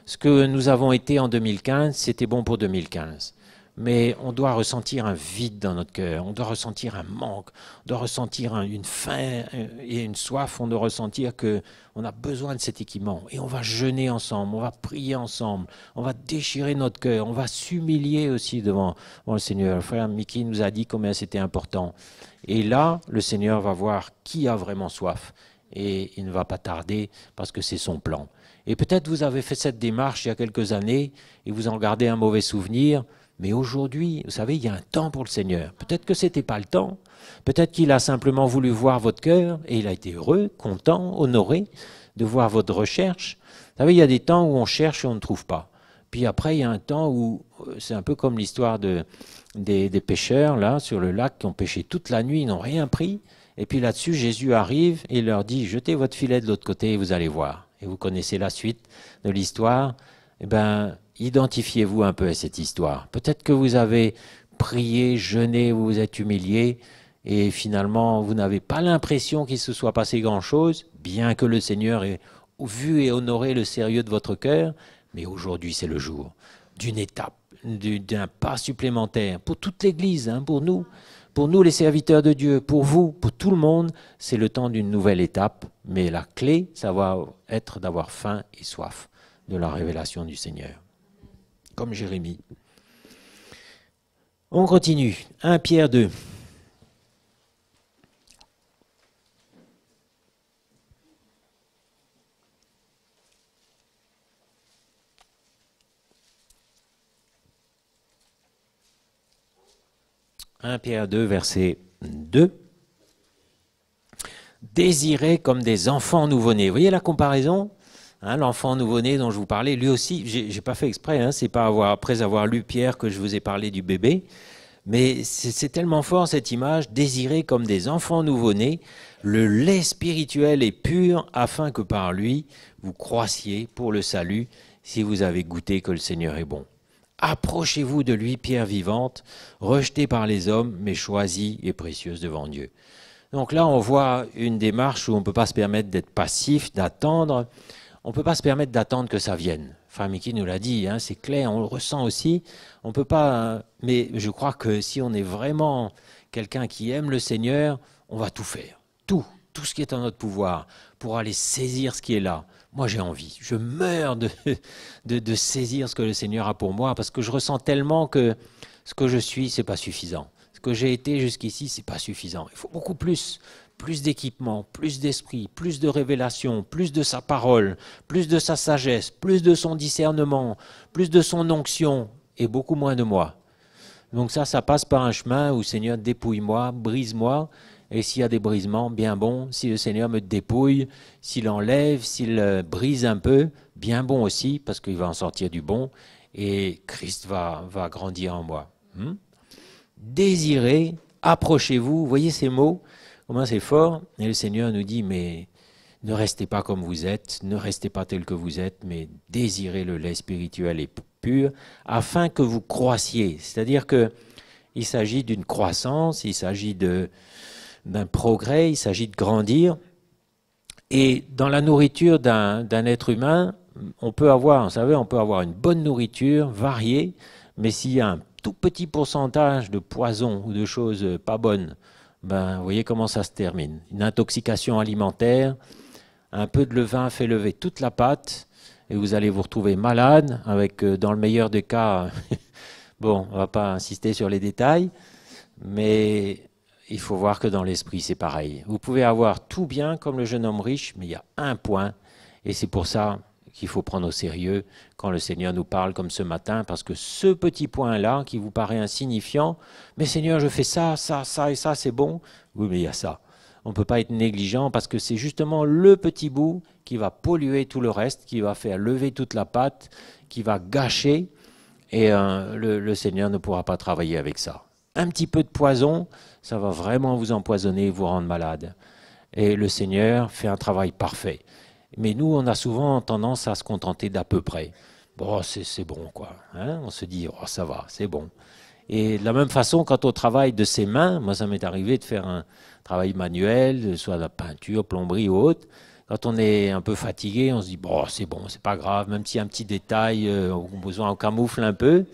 Ce que nous avons été en 2015, c'était bon pour 2015. Mais on doit ressentir un vide dans notre cœur, on doit ressentir un manque, on doit ressentir une faim et une soif, on doit ressentir qu'on a besoin de cet équipement. Et on va jeûner ensemble, on va prier ensemble, on va déchirer notre cœur, on va s'humilier aussi devant le Seigneur. Le frère Mickey nous a dit combien c'était important. Et là, le Seigneur va voir qui a vraiment soif. Et il ne va pas tarder parce que c'est son plan. Et peut-être vous avez fait cette démarche il y a quelques années et vous en gardez un mauvais souvenir, mais aujourd'hui, vous savez, il y a un temps pour le Seigneur. Peut-être que ce n'était pas le temps, peut-être qu'il a simplement voulu voir votre cœur et il a été heureux, content, honoré de voir votre recherche. Vous savez, il y a des temps où on cherche et on ne trouve pas. Puis après, il y a un temps où, c'est un peu comme l'histoire des pêcheurs là sur le lac qui ont pêché toute la nuit, ils n'ont rien pris. Et puis là-dessus, Jésus arrive et leur dit « Jetez votre filet de l'autre côté et vous allez voir ». Et vous connaissez la suite de l'histoire. Eh bien, identifiez-vous un peu à cette histoire. Peut-être que vous avez prié, jeûné, vous vous êtes humilié et finalement, vous n'avez pas l'impression qu'il se soit passé grand-chose, bien que le Seigneur ait vu et honoré le sérieux de votre cœur. Mais aujourd'hui, c'est le jour d'une étape, d'un pas supplémentaire pour toute l'Église, hein, pour nous. Pour nous, les serviteurs de Dieu, pour vous, pour tout le monde, c'est le temps d'une nouvelle étape. Mais la clé, ça va être d'avoir faim et soif de la révélation du Seigneur. Comme Jérémie. On continue. 1 Pierre 2. « 1 Pierre 2, verset 2. « Désirez comme des enfants nouveau-nés. » Vous voyez la comparaison? Hein, l'enfant nouveau-né dont je vous parlais, lui aussi, j'ai pas fait exprès, hein, c'est pas après avoir lu Pierre que je vous ai parlé du bébé, mais c'est tellement fort cette image, désirez comme des enfants nouveau-nés, le lait spirituel est pur afin que par lui vous croissiez pour le salut si vous avez goûté que le Seigneur est bon. Approchez-vous de lui, pierre vivante, rejetée par les hommes, mais choisie et précieuse devant Dieu. Donc là, on voit une démarche où on ne peut pas se permettre d'être passif, d'attendre. On ne peut pas se permettre d'attendre que ça vienne. Frère Mickey nous l'a dit, hein, c'est clair, on le ressent aussi. On peut pas, mais je crois que si on est vraiment quelqu'un qui aime le Seigneur, on va tout faire. Tout ce qui est en notre pouvoir pour aller saisir ce qui est là. Moi, j'ai envie. Je meurs de saisir ce que le Seigneur a pour moi parce que je ressens tellement que ce que je suis, c'est pas suffisant. Ce que j'ai été jusqu'ici, c'est pas suffisant. Il faut beaucoup plus. Plus d'équipement, plus d'esprit, plus de révélation, plus de sa parole, plus de sa sagesse, plus de son discernement, plus de son onction et beaucoup moins de moi. Donc ça passe par un chemin où Seigneur, dépouille-moi, brise-moi. Et s'il y a des brisements, bien bon. Si le Seigneur me dépouille, s'il enlève, s'il brise un peu, bien bon aussi, parce qu'il va en sortir du bon. Et Christ va grandir en moi. Désirez, approchez-vous. Vous voyez ces mots? Comment c'est fort? Et le Seigneur nous dit, mais ne restez pas comme vous êtes, ne restez pas tel que vous êtes, mais désirez le lait spirituel et pur, afin que vous croissiez. C'est-à-dire qu'il s'agit d'une croissance, il s'agit d'un progrès, il s'agit de grandir. Et dans la nourriture d'un être humain, on peut avoir, vous savez, on peut avoir une bonne nourriture, variée, mais s'il y a un tout petit pourcentage de poison ou de choses pas bonnes, ben, vous voyez comment ça se termine. Une intoxication alimentaire, un peu de levain fait lever toute la pâte, et vous allez vous retrouver malade, avec, dans le meilleur des cas, bon, on ne va pas insister sur les détails, mais il faut voir que dans l'esprit, c'est pareil. Vous pouvez avoir tout bien comme le jeune homme riche, mais il y a un point, et c'est pour ça qu'il faut prendre au sérieux quand le Seigneur nous parle comme ce matin, parce que ce petit point-là, qui vous paraît insignifiant, mais Seigneur, je fais ça, ça, ça et ça, c'est bon. Oui, mais il y a ça. On ne peut pas être négligent parce que c'est justement le petit bout qui va polluer tout le reste, qui va faire lever toute la pâte, qui va gâcher, et le Seigneur ne pourra pas travailler avec ça. Un petit peu de poison, ça va vraiment vous empoisonner et vous rendre malade. Et le Seigneur fait un travail parfait. Mais nous, on a souvent tendance à se contenter d'à peu près. Bon, c'est bon, quoi. Hein, on se dit, oh, ça va, c'est bon. Et de la même façon, quand on travaille de ses mains, moi, ça m'est arrivé de faire un travail manuel, soit la peinture, plomberie ou autre. Quand on est un peu fatigué, on se dit, bon, c'est pas grave, même s'il y a un petit détail, on camoufle un peu.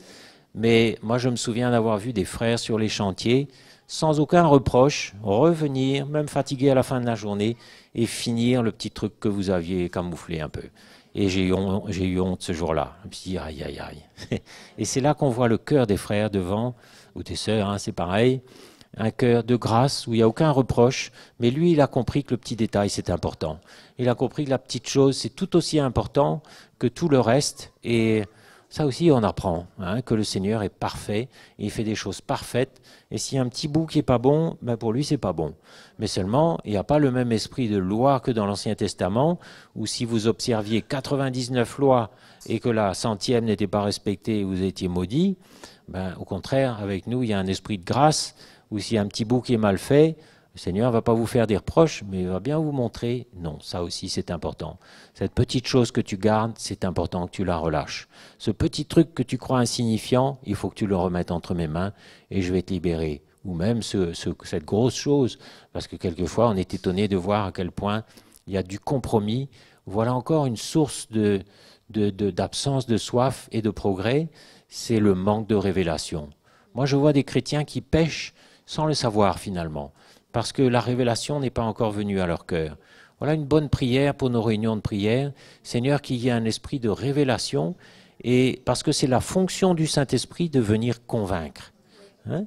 Mais moi, je me souviens d'avoir vu des frères sur les chantiers, sans aucun reproche, revenir, même fatigué à la fin de la journée, et finir le petit truc que vous aviez camouflé un peu. Et j'ai eu honte ce jour-là. Je me suis dit, aïe, aïe, aïe. Et c'est là qu'on voit le cœur des frères devant, ou des sœurs, hein, c'est pareil. Un cœur de grâce où il n'y a aucun reproche, mais lui, il a compris que le petit détail, c'est important. Il a compris que la petite chose, c'est tout aussi important que tout le reste. Et ça aussi, on apprend, hein, que le Seigneur est parfait, il fait des choses parfaites, et s'il y a un petit bout qui n'est pas bon, ben pour lui, c'est pas bon. Mais seulement, il n'y a pas le même esprit de loi que dans l'Ancien Testament, où si vous observiez 99 lois et que la 100e n'était pas respectée, vous étiez maudit, ben, au contraire, avec nous, il y a un esprit de grâce, où s'il y a un petit bout qui est mal fait, le Seigneur ne va pas vous faire des reproches, mais il va bien vous montrer, non, ça aussi c'est important. Cette petite chose que tu gardes, c'est important que tu la relâches. Ce petit truc que tu crois insignifiant, il faut que tu le remettes entre mes mains et je vais te libérer. Ou même cette grosse chose, parce que quelquefois on est étonné de voir à quel point il y a du compromis. Voilà encore une source d'absence de soif et de progrès, c'est le manque de révélation. Moi je vois des chrétiens qui pêchent sans le savoir finalement, parce que la révélation n'est pas encore venue à leur cœur. Voilà une bonne prière pour nos réunions de prière. Seigneur, qu'il y ait un esprit de révélation, et parce que c'est la fonction du Saint-Esprit de venir convaincre. Hein?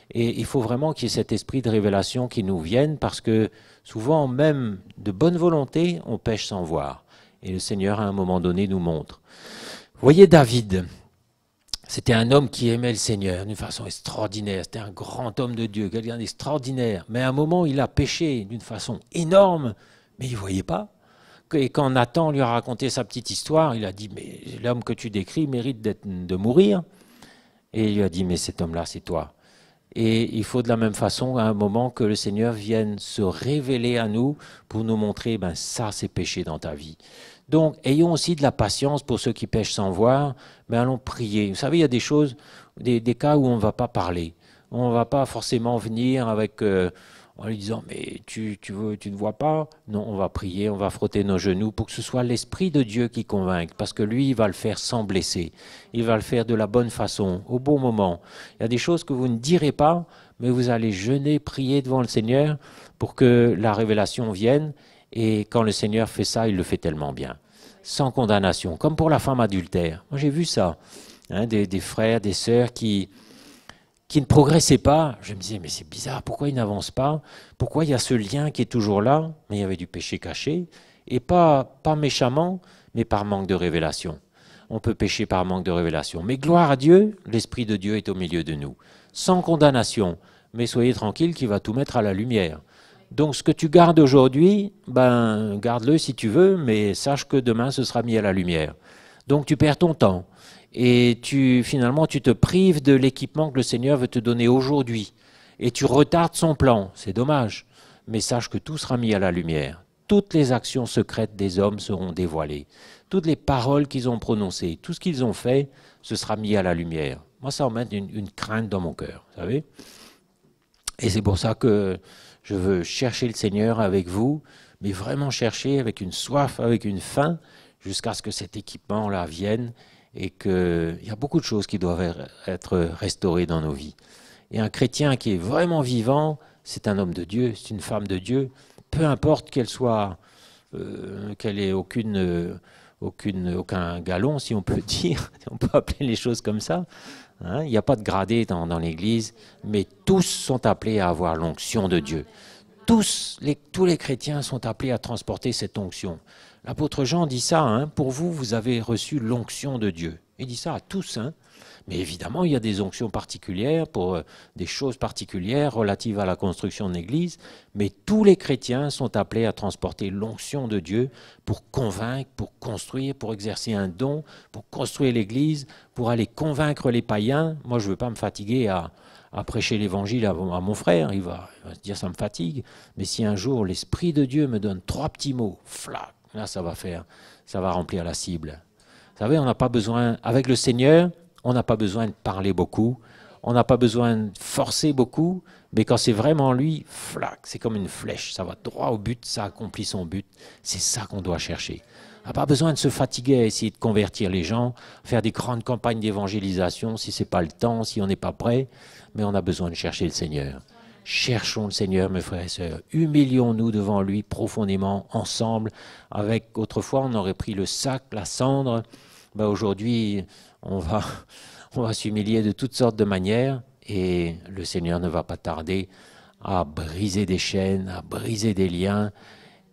Et il faut vraiment qu'il y ait cet esprit de révélation qui nous vienne, parce que souvent, même de bonne volonté, on pêche sans voir. Et le Seigneur, à un moment donné, nous montre. Voyez David. C'était un homme qui aimait le Seigneur d'une façon extraordinaire. C'était un grand homme de Dieu, quelqu'un d'extraordinaire. Mais à un moment, il a péché d'une façon énorme, mais il ne voyait pas. Et quand Nathan lui a raconté sa petite histoire, il a dit, mais l'homme que tu décris mérite de mourir. Et il lui a dit, mais cet homme-là, c'est toi. Et il faut de la même façon, à un moment, que le Seigneur vienne se révéler à nous pour nous montrer, ben ça, c'est péché dans ta vie. Donc, ayons aussi de la patience pour ceux qui pêchent sans voir, mais allons prier. Vous savez, il y a des choses, des cas où on ne va pas parler. On ne va pas forcément venir avec, en lui disant, mais tu ne vois pas? Non, on va prier, on va frotter nos genoux pour que ce soit l'Esprit de Dieu qui convainque, parce que lui, il va le faire sans blesser. Il va le faire de la bonne façon, au bon moment. Il y a des choses que vous ne direz pas, mais vous allez jeûner, prier devant le Seigneur pour que la révélation vienne. Et quand le Seigneur fait ça, il le fait tellement bien, sans condamnation, comme pour la femme adultère. Moi, j'ai vu ça, hein, des frères, des sœurs qui ne progressaient pas. Je me disais, mais c'est bizarre, pourquoi ils n'avancent pas? Pourquoi il y a ce lien qui est toujours là? Mais il y avait du péché caché, et pas méchamment, mais par manque de révélation. On peut pécher par manque de révélation. Mais gloire à Dieu, l'Esprit de Dieu est au milieu de nous, sans condamnation. Mais soyez tranquille qu'il va tout mettre à la lumière. Donc ce que tu gardes aujourd'hui, ben garde-le si tu veux, mais sache que demain ce sera mis à la lumière. Donc tu perds ton temps et finalement tu te prives de l'équipement que le Seigneur veut te donner aujourd'hui et tu retardes son plan. C'est dommage, mais sache que tout sera mis à la lumière. Toutes les actions secrètes des hommes seront dévoilées. Toutes les paroles qu'ils ont prononcées, tout ce qu'ils ont fait, ce sera mis à la lumière. Moi, ça emmène une crainte dans mon cœur, vous savez. Et c'est pour ça que je veux chercher le Seigneur avec vous, mais vraiment chercher avec une soif, avec une faim, jusqu'à ce que cet équipement-là vienne et qu'il y a beaucoup de choses qui doivent être restaurées dans nos vies. Et un chrétien qui est vraiment vivant, c'est un homme de Dieu, c'est une femme de Dieu, peu importe qu'elle soit, qu'elle ait aucun galon, si on peut dire, on peut appeler les choses comme ça. Hein, il n'y a pas de gradé dans l'Église, mais tous sont appelés à avoir l'onction de Dieu. Tous les chrétiens sont appelés à transporter cette onction. L'apôtre Jean dit ça, hein, pour vous, vous avez reçu l'onction de Dieu. Il dit ça à tous, hein. Mais évidemment, il y a des onctions particulières pour des choses particulières relatives à la construction de l'Église, mais tous les chrétiens sont appelés à transporter l'onction de Dieu pour convaincre, pour construire, pour exercer un don, pour construire l'Église, pour aller convaincre les païens. Moi, je ne veux pas me fatiguer à prêcher l'Évangile à mon frère, il va se dire ça me fatigue, mais si un jour l'Esprit de Dieu me donne 3 petits mots, flac, là ça va remplir la cible. Vous savez, on n'a pas besoin, avec le Seigneur, on n'a pas besoin de parler beaucoup, on n'a pas besoin de forcer beaucoup, mais quand c'est vraiment lui, flac, c'est comme une flèche, ça va droit au but, ça accomplit son but. C'est ça qu'on doit chercher. On n'a pas besoin de se fatiguer à essayer de convertir les gens, faire des grandes campagnes d'évangélisation si ce n'est pas le temps, si on n'est pas prêt, mais on a besoin de chercher le Seigneur. Cherchons le Seigneur, mes frères et sœurs. Humilions-nous devant lui profondément, ensemble. Avec, autrefois, on aurait pris le sac, la cendre. Ben, aujourd'hui, on va s'humilier de toutes sortes de manières et le Seigneur ne va pas tarder à briser des chaînes, à briser des liens.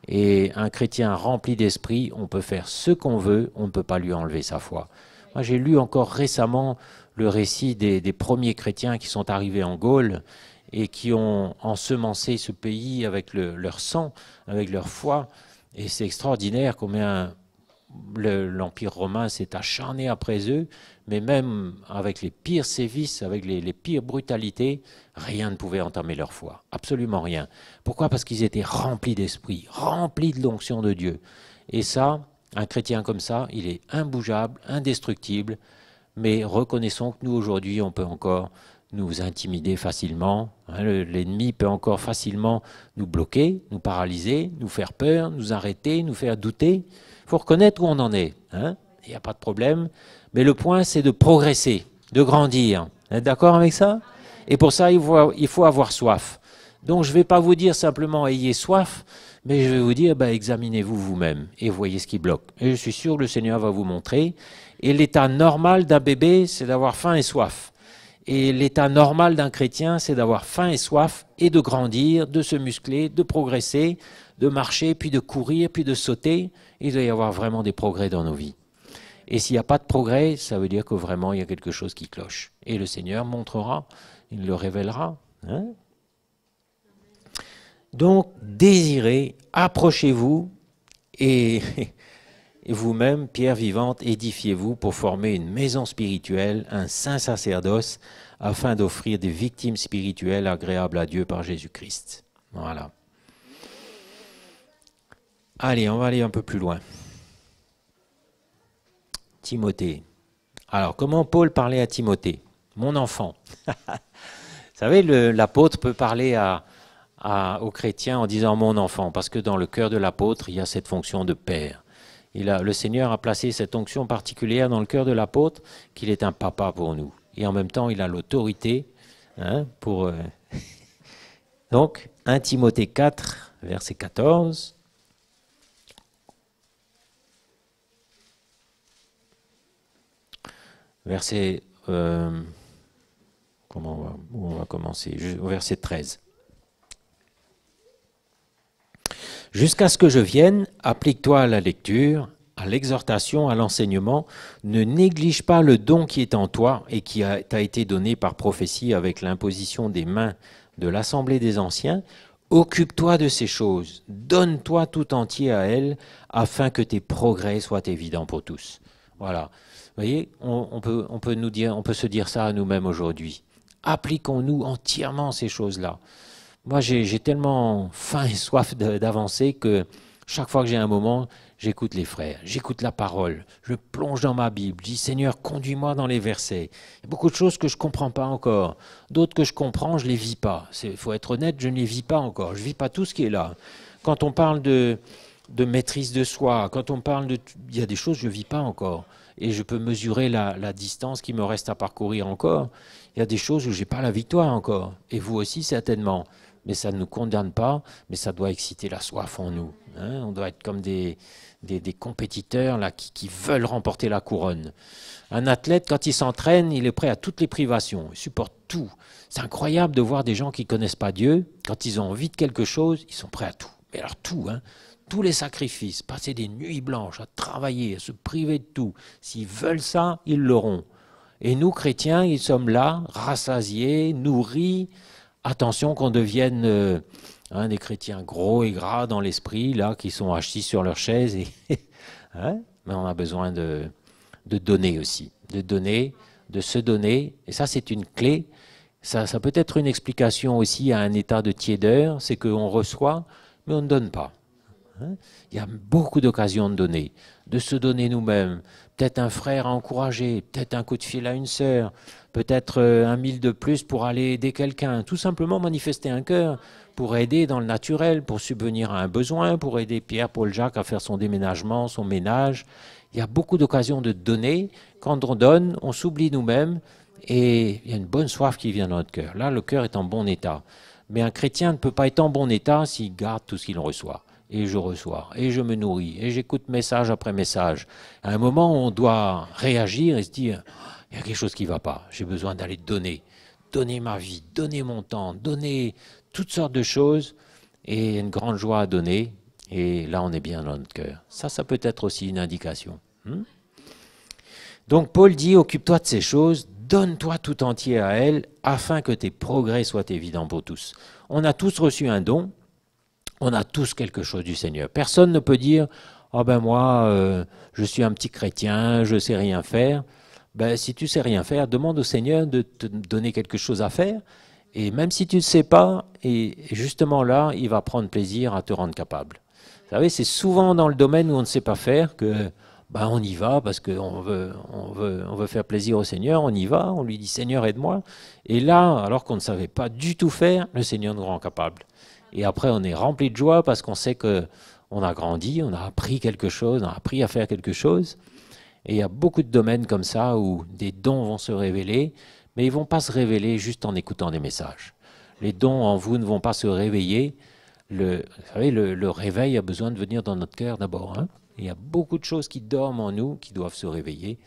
Et un chrétien rempli d'esprit, on peut faire ce qu'on veut, on ne peut pas lui enlever sa foi. Moi, j'ai lu encore récemment le récit des premiers chrétiens qui sont arrivés en Gaule et qui ont ensemencé ce pays avec leur sang, avec leur foi. Et c'est extraordinaire combien l'Empire romain s'est acharné après eux, mais même avec les pires sévices, avec les pires brutalités, rien ne pouvait entamer leur foi. Absolument rien. Pourquoi? Parce qu'ils étaient remplis d'esprit, remplis de l'onction de Dieu. Et ça, un chrétien comme ça, il est imbougeable, indestructible, mais reconnaissons que nous, aujourd'hui, on peut encore nous intimider facilement. L'ennemi peut encore facilement nous bloquer, nous paralyser, nous faire peur, nous arrêter, nous faire douter. Il faut reconnaître où on en est. Hein, il n'y a pas de problème. Mais le point, c'est de progresser, de grandir. Vous êtes d'accord avec ça? Et pour ça, il faut avoir soif. Donc, je ne vais pas vous dire simplement « ayez soif », mais je vais vous dire examinez-vous vous-même et voyez ce qui bloque. Et je suis sûr que le Seigneur va vous montrer. Et l'état normal d'un bébé, c'est d'avoir faim et soif. Et l'état normal d'un chrétien, c'est d'avoir faim et soif et de grandir, de se muscler, de progresser, de marcher, puis de courir, puis de sauter. Il doit y avoir vraiment des progrès dans nos vies. Et s'il n'y a pas de progrès, ça veut dire que vraiment il y a quelque chose qui cloche. Et le Seigneur montrera, il le révélera. Hein? Donc, désirez, approchez-vous Et, et vous-même, pierre vivante, édifiez-vous pour former une maison spirituelle, un saint sacerdoce, afin d'offrir des victimes spirituelles agréables à Dieu par Jésus-Christ. Voilà. Allez, on va aller un peu plus loin. Timothée. Alors, comment Paul parlait à Timothée? Mon enfant. Vous savez, l'apôtre peut parler aux chrétiens en disant mon enfant, parce que dans le cœur de l'apôtre, il y a cette fonction de père. Le Seigneur a placé cette onction particulière dans le cœur de l'apôtre, qu'il est un papa pour nous. Et en même temps, il a l'autorité pour... Donc, 1 Timothée 4, verset 14. Verset... où on va commencer? Au verset 13. Jusqu'à ce que je vienne, applique-toi à la lecture, à l'exhortation, à l'enseignement. Ne néglige pas le don qui est en toi et qui t'a été donné par prophétie avec l'imposition des mains de l'Assemblée des Anciens. Occupe-toi de ces choses, donne-toi tout entier à elles, afin que tes progrès soient évidents pour tous. Voilà. Vous voyez, on peut se dire ça à nous-mêmes aujourd'hui. Appliquons-nous entièrement ces choses-là. Moi, j'ai tellement faim et soif d'avancer que chaque fois que j'ai un moment, j'écoute les frères, j'écoute la parole, je plonge dans ma Bible, je dis Seigneur, conduis-moi dans les versets. Il y a beaucoup de choses que je ne comprends pas encore, d'autres que je comprends, je ne les vis pas. Il faut être honnête, je ne les vis pas encore, je ne vis pas tout ce qui est là. Quand on parle de maîtrise de soi, quand on parle de... Il y a des choses que je ne vis pas encore. Et je peux mesurer la distance qui me reste à parcourir encore. Il y a des choses où je n'ai pas la victoire encore. Et vous aussi, certainement. Mais ça ne nous condamne pas, mais ça doit exciter la soif en nous. On doit être comme des compétiteurs là, qui veulent remporter la couronne. Un athlète, quand il s'entraîne, il est prêt à toutes les privations, il supporte tout. C'est incroyable de voir des gens qui ne connaissent pas Dieu, quand ils ont envie de quelque chose, ils sont prêts à tout. Mais alors tout, tous les sacrifices, passer des nuits blanches, à travailler, à se priver de tout. S'ils veulent ça, ils l'auront. Et nous, chrétiens, ils sommes là, rassasiés, nourris. Attention qu'on devienne des chrétiens gros et gras dans l'esprit, là, qui sont assis sur leur chaise. Mais on a besoin de donner aussi, de donner, de se donner. Et ça, c'est une clé. Ça peut être une explication aussi à un état de tiédeur, c'est qu'on reçoit, mais on ne donne pas. Il y a beaucoup d'occasions de donner, de se donner nous-mêmes. Peut-être un frère à encourager, peut-être un coup de fil à une sœur, peut-être 1 000 de plus pour aller aider quelqu'un. Tout simplement manifester un cœur pour aider dans le naturel, pour subvenir à un besoin, pour aider Pierre, Paul, Jacques à faire son déménagement, son ménage. Il y a beaucoup d'occasions de donner. Quand on donne, on s'oublie nous-mêmes et il y a une bonne soif qui vient dans notre cœur. Là, le cœur est en bon état. Mais un chrétien ne peut pas être en bon état s'il garde tout ce qu'il reçoit. Et je reçois, et je me nourris, et j'écoute message après message. À un moment, on doit réagir et se dire, il y a quelque chose qui ne va pas, j'ai besoin d'aller donner ma vie, donner mon temps, donner toutes sortes de choses, et une grande joie à donner, et là on est bien dans notre cœur. Ça peut être aussi une indication. Donc Paul dit, occupe-toi de ces choses, donne-toi tout entier à elles, afin que tes progrès soient évidents pour tous. On a tous reçu un don, on a tous quelque chose du Seigneur. Personne ne peut dire « Ah ben moi, je suis un petit chrétien, je ne sais rien faire. » Ben, si tu ne sais rien faire, demande au Seigneur de te donner quelque chose à faire. Et même si tu ne sais pas, et justement là, il va prendre plaisir à te rendre capable. Vous savez, c'est souvent dans le domaine où on ne sait pas faire que on y va parce qu'on veut faire plaisir au Seigneur, on y va, on lui dit « Seigneur, aide-moi ». Et là, alors qu'on ne savait pas du tout faire, le Seigneur nous rend capable. Et après, on est rempli de joie parce qu'on sait qu'on a grandi, on a appris quelque chose, on a appris à faire quelque chose. Et il y a beaucoup de domaines comme ça où des dons vont se révéler, mais ils ne vont pas se révéler juste en écoutant des messages. Les dons en vous ne vont pas se réveiller. Vous savez, le réveil a besoin de venir dans notre cœur d'abord. Il y a beaucoup de choses qui dorment en nous, qui doivent se réveiller.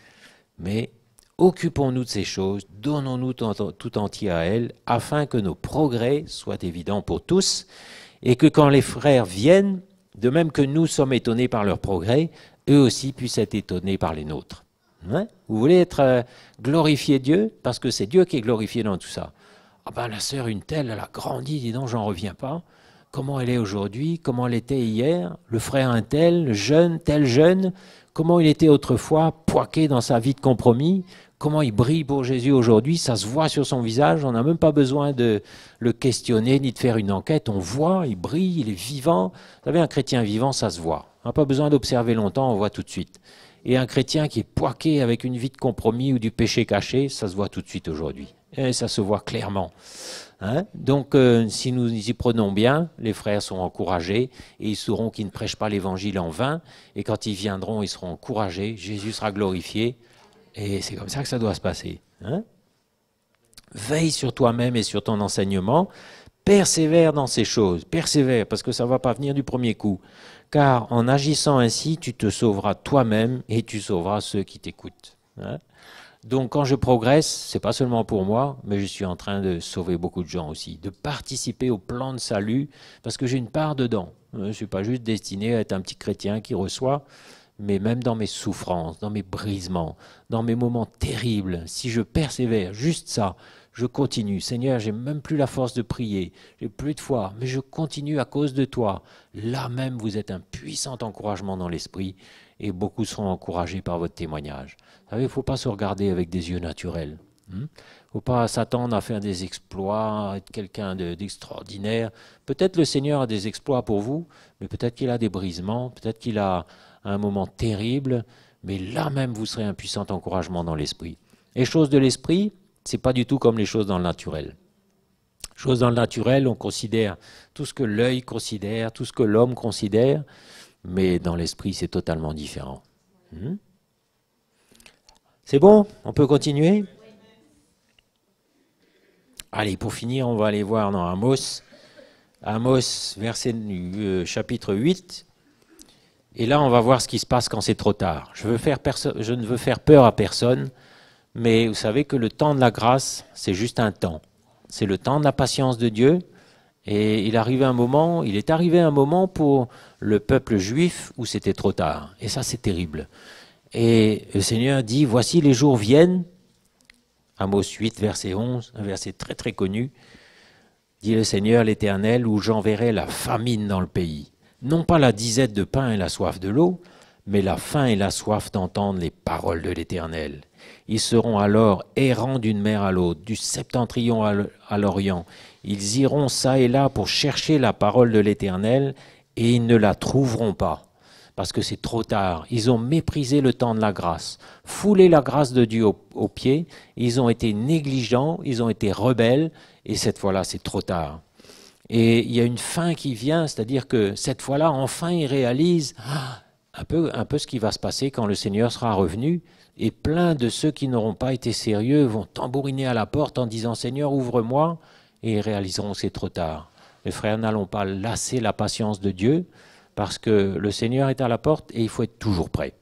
Mais occupons-nous de ces choses, donnons-nous tout entier à elles, afin que nos progrès soient évidents pour tous, et que quand les frères viennent, de même que nous sommes étonnés par leurs progrès, eux aussi puissent être étonnés par les nôtres. Vous voulez être glorifié Dieu, parce que c'est Dieu qui est glorifié dans tout ça. Ah ben la sœur une telle, elle a grandi, dis donc, j'en reviens pas. comment elle est aujourd'hui, comment elle était hier, le frère un tel jeune, comment il était autrefois, poiqué dans sa vie de compromis, comment il brille pour Jésus aujourd'hui, ça se voit sur son visage, on n'a même pas besoin de le questionner ni de faire une enquête, on voit, il brille, il est vivant. Vous savez, un chrétien vivant, ça se voit. On n'a pas besoin d'observer longtemps, on voit tout de suite. Et un chrétien qui est poiqué avec une vie de compromis ou du péché caché, ça se voit tout de suite aujourd'hui. Et ça se voit clairement. Hein? Donc, si nous y prenons bien, les frères sont encouragés et ils sauront qu'ils ne prêchent pas l'évangile en vain. Et quand ils viendront, ils seront encouragés. Jésus sera glorifié. Et c'est comme ça que ça doit se passer. Hein? Veille sur toi-même et sur ton enseignement. Persévère dans ces choses. Persévère, parce que ça ne va pas venir du premier coup. Car en agissant ainsi, tu te sauveras toi-même et tu sauveras ceux qui t'écoutent. Hein? Donc quand je progresse, c'est pas seulement pour moi, mais je suis en train de sauver beaucoup de gens aussi, de participer au plan de salut, parce que j'ai une part dedans. Je ne suis pas juste destiné à être un petit chrétien qui reçoit, mais même dans mes souffrances, dans mes brisements, dans mes moments terribles, si je persévère, juste ça, je continue. Seigneur, j'ai même plus la force de prier, j'ai plus de foi, mais je continue à cause de toi. Là même, vous êtes un puissant encouragement dans l'esprit, et beaucoup seront encouragés par votre témoignage. Vous savez, il ne faut pas se regarder avec des yeux naturels. Il ne faut pas s'attendre à faire des exploits, à être quelqu'un d'extraordinaire. Peut-être le Seigneur a des exploits pour vous, mais peut-être qu'il a des brisements, peut-être qu'il a un moment terrible, mais là même vous serez un puissant encouragement dans l'esprit. Les choses de l'esprit, ce n'est pas du tout comme les choses dans le naturel. Les choses dans le naturel, on considère tout ce que l'œil considère, tout ce que l'homme considère, mais dans l'esprit, c'est totalement différent. C'est bon? On peut continuer? Allez, pour finir, on va aller voir dans Amos. Amos, chapitre 8. Et là, on va voir ce qui se passe quand c'est trop tard. Je ne veux faire peur à personne, mais vous savez que le temps de la grâce, c'est juste un temps. C'est le temps de la patience de Dieu. Et il est arrivé un moment pour le peuple juif où c'était trop tard. Et ça, c'est terrible. Et le Seigneur dit, voici les jours viennent, Amos 8, verset 11, un verset très très connu, dit le Seigneur l'Éternel, où j'enverrai la famine dans le pays. Non pas la disette de pain et la soif de l'eau, mais la faim et la soif d'entendre les paroles de l'Éternel. Ils seront alors errants d'une mer à l'autre, du septentrion à l'orient. Ils iront çà et là pour chercher la parole de l'Éternel et ils ne la trouveront pas. Parce que c'est trop tard. Ils ont méprisé le temps de la grâce, foulé la grâce de Dieu aux pieds. Ils ont été négligents, ils ont été rebelles et cette fois-là, c'est trop tard. Et il y a une fin qui vient, c'est-à-dire que cette fois-là, enfin, ils réalisent un peu ce qui va se passer quand le Seigneur sera revenu. Et plein de ceux qui n'auront pas été sérieux vont tambouriner à la porte en disant « Seigneur, ouvre-moi » et ils réaliseront que c'est trop tard. Les frères, n'allons pas lasser la patience de Dieu parce que le Seigneur est à la porte et il faut être toujours prêt.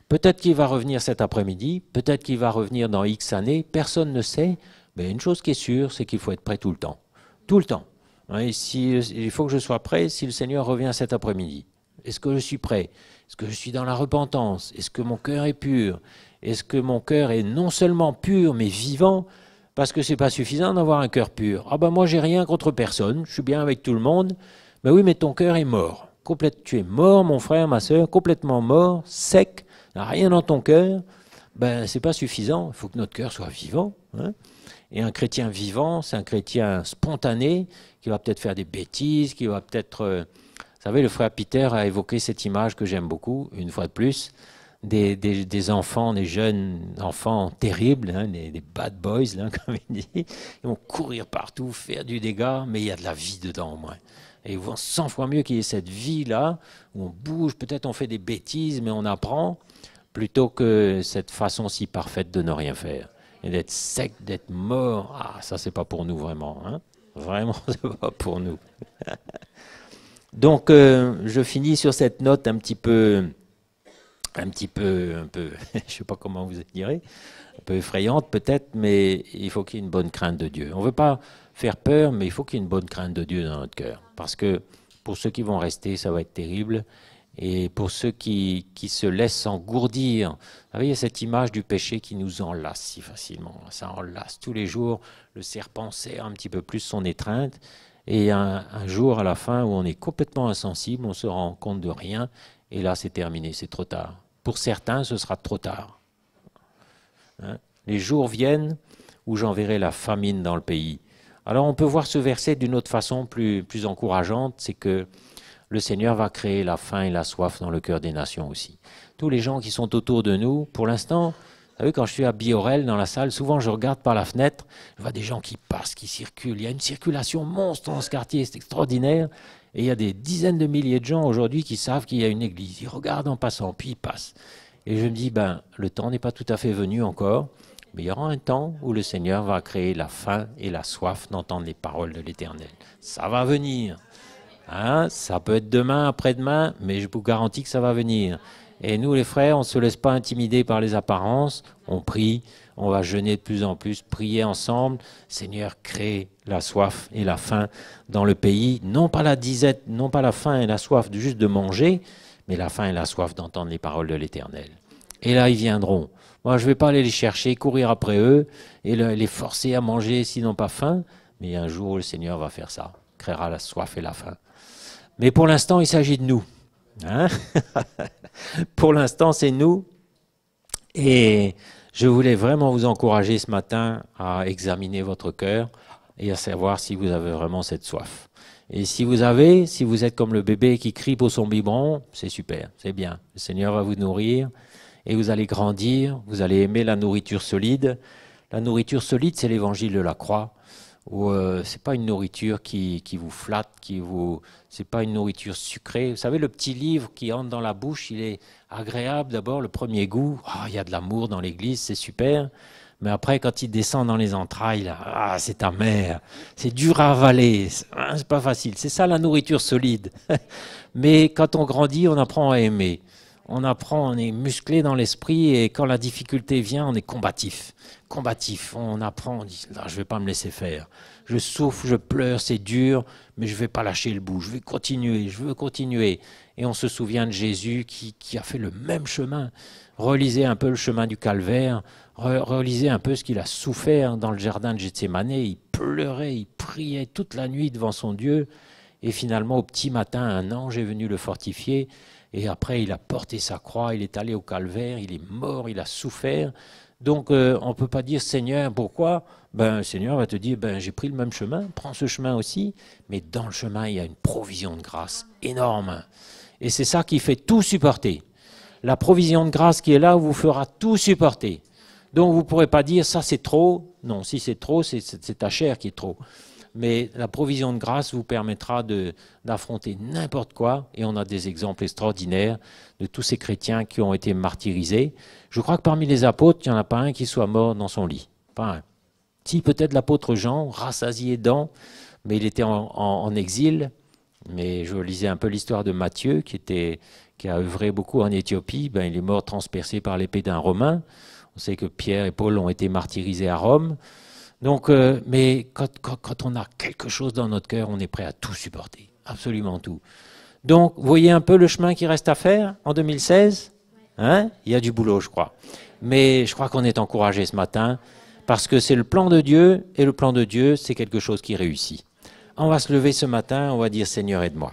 Peut-être qu'il va revenir cet après-midi, peut-être qu'il va revenir dans X années, personne ne sait, mais une chose qui est sûre, c'est qu'il faut être prêt tout le temps. Tout le temps. Et il faut que je sois prêt si le Seigneur revient cet après-midi. Est-ce que je suis prêt? Est-ce que je suis dans la repentance? Est-ce que mon cœur est pur? Est-ce que mon cœur est non seulement pur, mais vivant? Parce que ce n'est pas suffisant d'avoir un cœur pur. Ah ben moi, j'ai rien contre personne, je suis bien avec tout le monde. Mais oui, mais ton cœur est mort. Tu es mort, mon frère, ma soeur, complètement mort, sec, rien dans ton cœur. Ben, c'est pas suffisant, il faut que notre cœur soit vivant. Hein? Et un chrétien vivant, c'est un chrétien spontané, qui va peut-être faire des bêtises, qui va peut-être... Vous savez, le frère Peter a évoqué cette image que j'aime beaucoup, une fois de plus, des enfants, des jeunes enfants terribles, hein, des bad boys, là, comme il dit. Ils vont courir partout, faire du dégât, mais il y a de la vie dedans, au moins. Et ils vont 100 fois mieux qu'il y ait cette vie-là, où on bouge, peut-être on fait des bêtises, mais on apprend, plutôt que cette façon si parfaite de ne rien faire. Et d'être sec, d'être mort, ça c'est pas pour nous vraiment. Hein. Vraiment, c'est pas pour nous. Donc, je finis sur cette note un peu, je sais pas comment vous direz, un peu effrayante peut-être, mais il faut qu'il y ait une bonne crainte de Dieu. On ne veut pas faire peur, mais il faut qu'il y ait une bonne crainte de Dieu dans notre cœur. Parce que pour ceux qui vont rester, ça va être terrible. Et pour ceux qui se laissent engourdir, vous savez, il y a cette image du péché qui nous enlace si facilement. Ça enlace tous les jours. Le serpent serre un petit peu plus son étreinte. Et il y a un jour à la fin où on est complètement insensible, on se rend compte de rien, et là c'est terminé, c'est trop tard. Pour certains, ce sera trop tard. Hein? Les jours viennent où j'enverrai la famine dans le pays. Alors on peut voir ce verset d'une autre façon plus encourageante, c'est que le Seigneur va créer la faim et la soif dans le cœur des nations aussi. Tous les gens qui sont autour de nous, pour l'instant, vous savez, quand je suis à Biorel dans la salle, souvent je regarde par la fenêtre, je vois des gens qui passent, qui circulent. Il y a une circulation monstre dans ce quartier, c'est extraordinaire. Et il y a des dizaines de milliers de gens aujourd'hui qui savent qu'il y a une église. Ils regardent en passant, puis ils passent. Et je me dis, le temps n'est pas tout à fait venu encore, mais il y aura un temps où le Seigneur va créer la faim et la soif d'entendre les paroles de l'Éternel. Ça va venir. Hein, ça peut être demain, après-demain, mais je vous garantis que ça va venir. Et nous, les frères, on ne se laisse pas intimider par les apparences. On prie, on va jeûner de plus en plus, prier ensemble. Seigneur, crée la soif et la faim dans le pays. Non pas la disette, non pas la faim et la soif juste de manger, mais la faim et la soif d'entendre les paroles de l'Éternel. Et là, ils viendront. Moi, je ne vais pas aller les chercher, courir après eux et les forcer à manger s'ils n'ont pas faim. Mais un jour, le Seigneur va faire ça, créera la soif et la faim. Mais pour l'instant, il s'agit de nous. Hein? Pour l'instant, c'est nous. Et je voulais vraiment vous encourager ce matin à examiner votre cœur et à savoir si vous avez vraiment cette soif. Et si vous êtes comme le bébé qui crie pour son biberon, c'est super, c'est bien. Le Seigneur va vous nourrir et vous allez grandir, vous allez aimer la nourriture solide. La nourriture solide, c'est l'évangile de la croix. C'est pas une nourriture qui vous flatte, c'est pas une nourriture sucrée. Vous savez, le petit livre qui entre dans la bouche, il est agréable d'abord, le premier goût. Il y a de l'amour dans l'église, c'est super. Mais après, quand il descend dans les entrailles, là, c'est amer, c'est dur à avaler, c'est pas facile. C'est ça la nourriture solide. Mais quand on grandit, on apprend à aimer. On apprend, on est musclé dans l'esprit et quand la difficulté vient, on est combatif. On apprend, on dit, là, je ne vais pas me laisser faire. Je souffre, je pleure, c'est dur, mais je ne vais pas lâcher le bout. Je veux continuer. Et on se souvient de Jésus qui a fait le même chemin. Relisez un peu le chemin du calvaire, relisez un peu ce qu'il a souffert dans le jardin de Gethsémane. Il pleurait, il priait toute la nuit devant son Dieu. Et finalement, au petit matin, un ange est venu le fortifier. Et après, il a porté sa croix, il est allé au calvaire, il est mort, il a souffert. Donc, on ne peut pas dire, Seigneur, pourquoi? Le Seigneur va te dire, j'ai pris le même chemin, prends ce chemin aussi. Mais dans le chemin, il y a une provision de grâce énorme. Et c'est ça qui fait tout supporter. La provision de grâce qui est là vous fera tout supporter. Donc, vous ne pourrez pas dire, ça c'est trop. Non, si c'est trop, c'est ta chair qui est trop. Mais la provision de grâce vous permettra d'affronter n'importe quoi. Et on a des exemples extraordinaires de tous ces chrétiens qui ont été martyrisés. Je crois que parmi les apôtres, il n'y en a pas un qui soit mort dans son lit. Pas un. Si, peut-être l'apôtre Jean, rassasié dents, mais il était en exil. Mais je lisais un peu l'histoire de Matthieu, qui a œuvré beaucoup en Éthiopie. Il est mort transpercé par l'épée d'un Romain. On sait que Pierre et Paul ont été martyrisés à Rome. Donc, mais quand on a quelque chose dans notre cœur, on est prêt à tout supporter, absolument tout. Donc, vous voyez un peu le chemin qui reste à faire en 2016 hein? Il y a du boulot, je crois. Mais je crois qu'on est encouragé ce matin parce que c'est le plan de Dieu et le plan de Dieu, c'est quelque chose qui réussit. On va se lever ce matin, on va dire Seigneur, aide-moi.